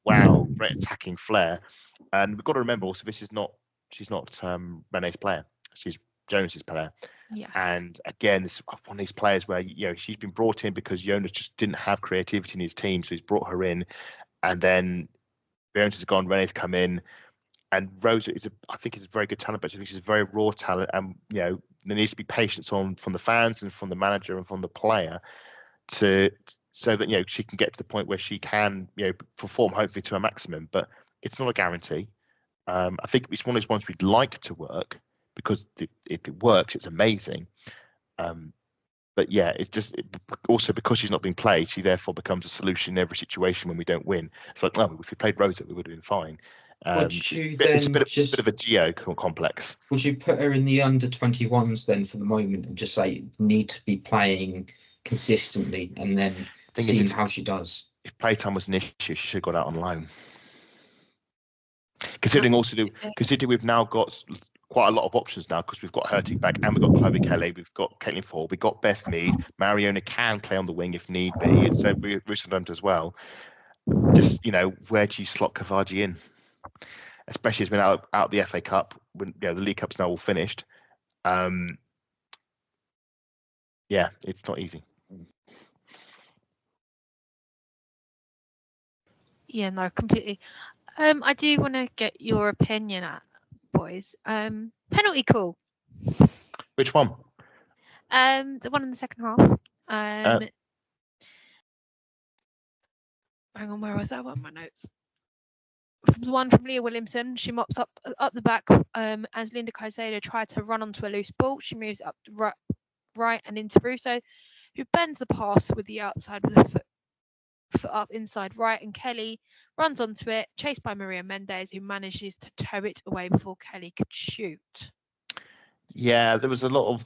wow, great attacking flair. And we've got to remember also, she's not Renee's player. She's Jonas's player. Yes. And again, this is one of these players where she's been brought in because Jonas just didn't have creativity in his team, so he's brought her in, and then Jonas has gone, Renee's come in, and Rosa I think is a very good talent, but I think she's a very raw talent, and there needs to be patience from the fans and from the manager and from the player so that she can get to the point where she can perform hopefully to a maximum. But it's not a guarantee. I think it's one of those ones we'd like to work, because if it works, it's amazing. But yeah, it's just also because she's not being played, she therefore becomes a solution in every situation when we don't win. It's like, if we played Rosa, we would have been fine. It's a bit of a geo complex. Would you put her in the under-21s then for the moment and just say need to be playing consistently, and then seeing how she does? If playtime was an issue, she should have got out on loan. Considering we've now got quite a lot of options now, because we've got Hertig back and we've got Chloe Kelly, we've got Caitlin Ford, we've got Beth Mead, Mariona can play on the wing if need be, and so Rusandant as well. Just where do you slot Kavaji in? Especially as we're out the FA Cup, when the League Cup's now all finished. It's not easy. Yeah, no, completely. I do want to get your opinion, boys. Penalty call. Which one? The one in the second half. Hang on, where was that one? My notes. The one from Leah Williamson. She mops up the back as Linda Caicedo tried to run onto a loose ball. She moves up right and into Russo, who bends the pass with the outside with a foot up inside right, and Kelly runs onto it, chased by Maria Mendes, who manages to tow it away before Kelly could shoot. Yeah, there was a lot of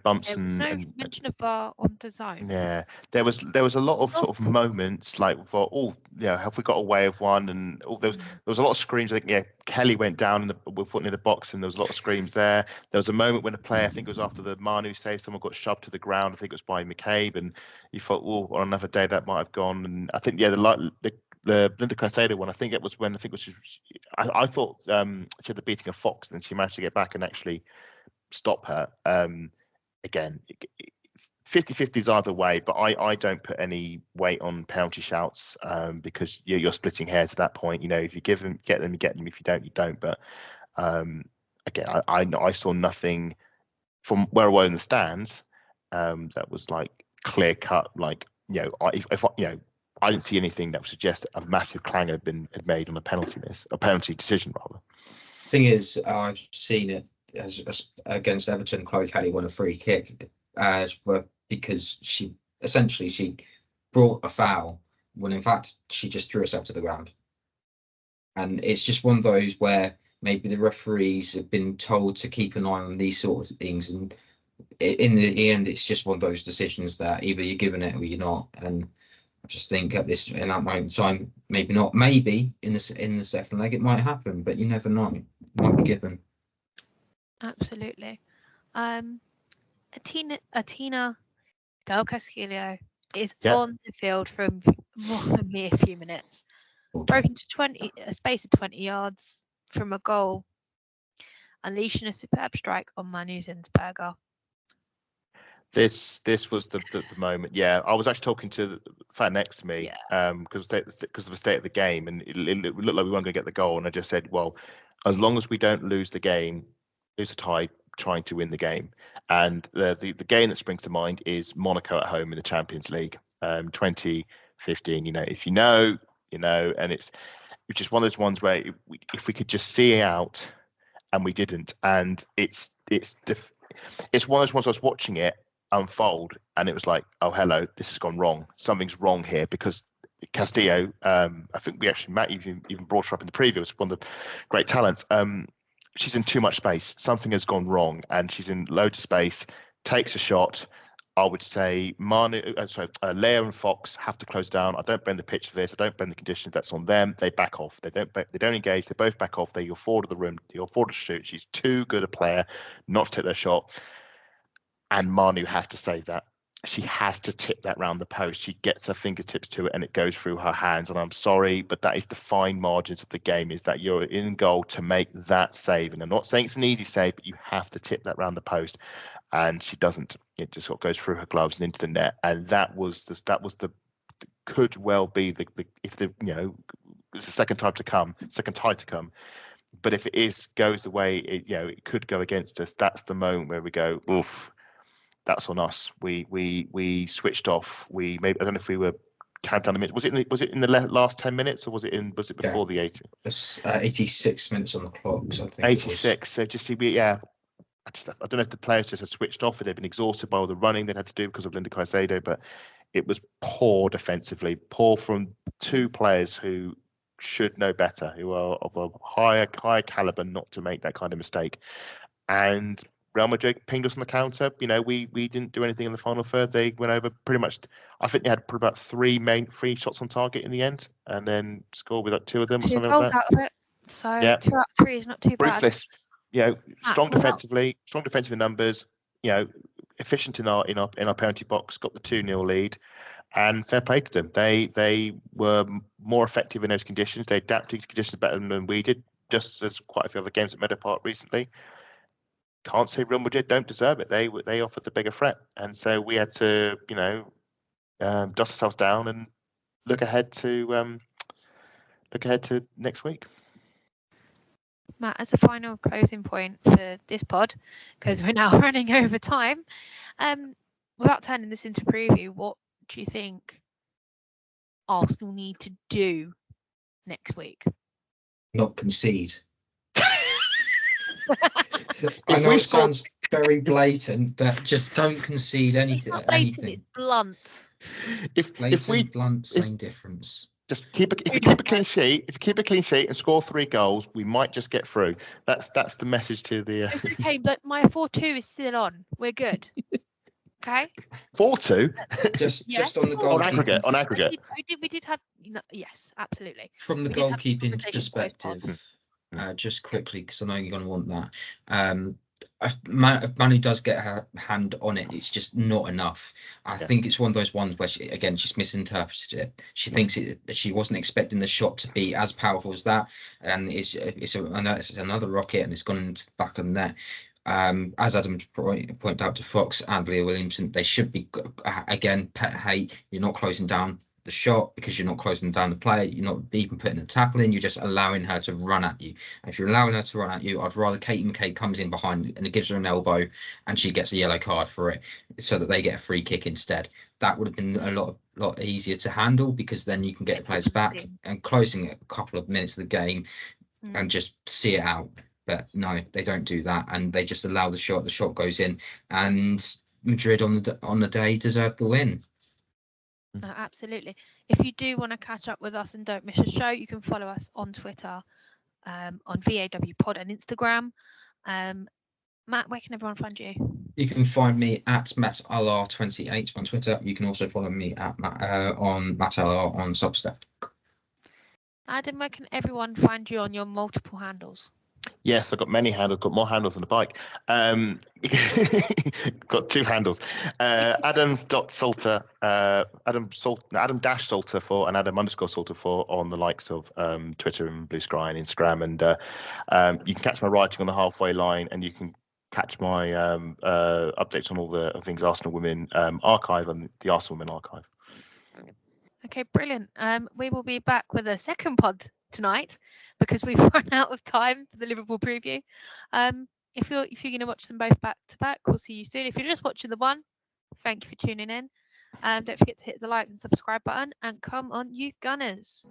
bumps There was no and mention of VAR on the zone. yeah, there was a lot of sort of moments like, well, have we got away with one? And there was a lot of screams. I think Kelly went down with foot in the box, and there was a lot of screams there. There was a moment when a player, I think it was after the Manu save, someone got shoved to the ground. I think it was by McCabe, and you thought, well, on another day that might have gone. And I think the Linda Caicedo one, I think it was when I thought she had the beating of Fox, and she managed to get back and actually stop her. Again, 50-50 is either way, but I don't put any weight on penalty shouts because you're splitting hairs at that point. If you get them, you get them. If you don't, you don't. But again, I saw nothing from where I was in the stands that was clear cut. I didn't see anything that would suggest a massive clanger had made on a penalty decision rather. Thing is, I've seen it as against Everton. Chloe Kelly won a free kick because she brought a foul when in fact she just threw herself to the ground. And it's just one of those where maybe the referees have been told to keep an eye on these sorts of things, and in the end, it's just one of those decisions that either you're giving it or you're not. And I just think in that moment in time, maybe not. Maybe in the second leg it might happen, but you never know. It might be given. Absolutely. Atina Del Castillo is on the field for more than a mere few minutes. Broke into a space of 20 yards from a goal, unleashing a superb strike on Manu Zinsberger. This was the moment. Yeah, I was actually talking to the fan next to me because of the state of the game, and it looked like we weren't going to get the goal. And I just said, well, as long as we don't lose the tie, trying to win the game. And the game that springs to mind is Monaco at home in the Champions League, 2015. If you know, and it's just one of those ones where if we could just see it out, and we didn't. And it's one of those ones I was watching it unfold, and it was like, oh hello, this has gone wrong. Something's wrong here, because Castillo, I think Matt even brought her up in the preview, it's one of the great talents. She's in too much space. Something has gone wrong, and she's in loads of space. Takes a shot. I would say Leo and Fox have to close down. I don't bend the pitch for this. I don't bend the conditions. That's on them. They back off. They don't engage. They both back off. You're forward of the room. You're forward to shoot. She's too good a player not to take their shot. And Manu has to save that. She has to tip that round the post. She gets her fingertips to it, and it goes through her hands. And I'm sorry, but that is the fine margins of the game, is that you're in goal to make that save. And I'm not saying it's an easy save, but you have to tip that round the post. And she doesn't. It just sort of goes through her gloves and into the net. And that was could well be it's the second tie to come. But if it goes the way it could go against us, that's the moment where we go, oof. That's on us. We switched off. I don't know if we were counting down the minutes. Was it in the last 10 minutes, or was it before the 80? It's 86 minutes on the clock. So I think 86. So just I don't know if the players just had switched off, or they'd been exhausted by all the running they'd had to do because of Linda Caicedo, but it was poor defensively. Poor from two players who should know better, who are of a higher caliber not to make that kind of mistake. And Real Madrid pinged us on the counter. We didn't do anything in the final third. They went over pretty much. I think they had about three shots on target in the end, and then scored with two of them. 2 goals out of it. So 2 out of 3 is not too bad. Ruthless. Strong defensively, strong defensive numbers. Efficient in our penalty box. Got the 2-0 lead, and fair play to them. They were more effective in those conditions. They adapted to conditions better than we did. Just as quite a few other games at Meadow Park recently. Can't say Real Madrid don't deserve it. They offered the bigger threat, and so we had to dust ourselves down and look ahead to next week. Matt, as a final closing point for this pod, because we're now running over time, without turning this into preview, what do you think Arsenal need to do next week? Not concede. I know it sounds very blatant, but just don't concede anything. It's not blatant, it's blunt. Blatant, blunt, same difference. Just if you keep a clean sheet, and score 3 goals, we might just get through. That's the message to the. It's okay, but my 4-2 is still on. We're good. Okay. 4-2. Just on the four- goalkeeping. On aggregate. We did have. Yes, absolutely. From the We did have goalkeeping conversations both perspective, on. just quickly, because I know you're going to want that. Manu does get her hand on it. It's just not enough. I think it's one of those ones where she's misinterpreted it. She thinks she wasn't expecting the shot to be as powerful as that, and it's another rocket, and it's gone into the back of the net. As Adam pointed out to Fox and Leah Williamson, they should be again pet hate. You're not closing down the shot because you're not closing down the player. You're not even putting a tackle in. You're just allowing her to run at you. If you're allowing her to run at you, I'd rather Katie McKay comes in behind and it gives her an elbow and she gets a yellow card for it, so that they get a free kick instead. That would have been a lot easier to handle, because then you can get the players back and closing a couple of minutes of the game and just see it out. But no, they don't do that, and they just allow the shot. The shot goes in, and Madrid on the day deserved the win. No, absolutely. If you do want to catch up with us and don't miss a show, you can follow us on Twitter, on VAW Pod and Instagram. Matt, where can everyone find you? You can find me at MattLR28 on Twitter. You can also follow me at on MattLR on Substack. Adam, where can everyone find you on your multiple handles? Yes, I've got many handles. Got more handles on the bike. Got 2 handles. Adams.Salter, Adam-Salter 4 and Adam_Salter 4 on the likes of Twitter and Blue Sky and Instagram. And you can catch my writing on the halfway line, and you can catch my updates on all the things Arsenal Women archive and the Arsenal Women archive. Okay, brilliant. We will be back with a second pod tonight because we've run out of time for the Liverpool preview. If you're going to watch them both back to back, we'll see you soon. If you're just watching the one, thank you for tuning in. Don't forget to hit the like and subscribe button, and come on, you Gunners.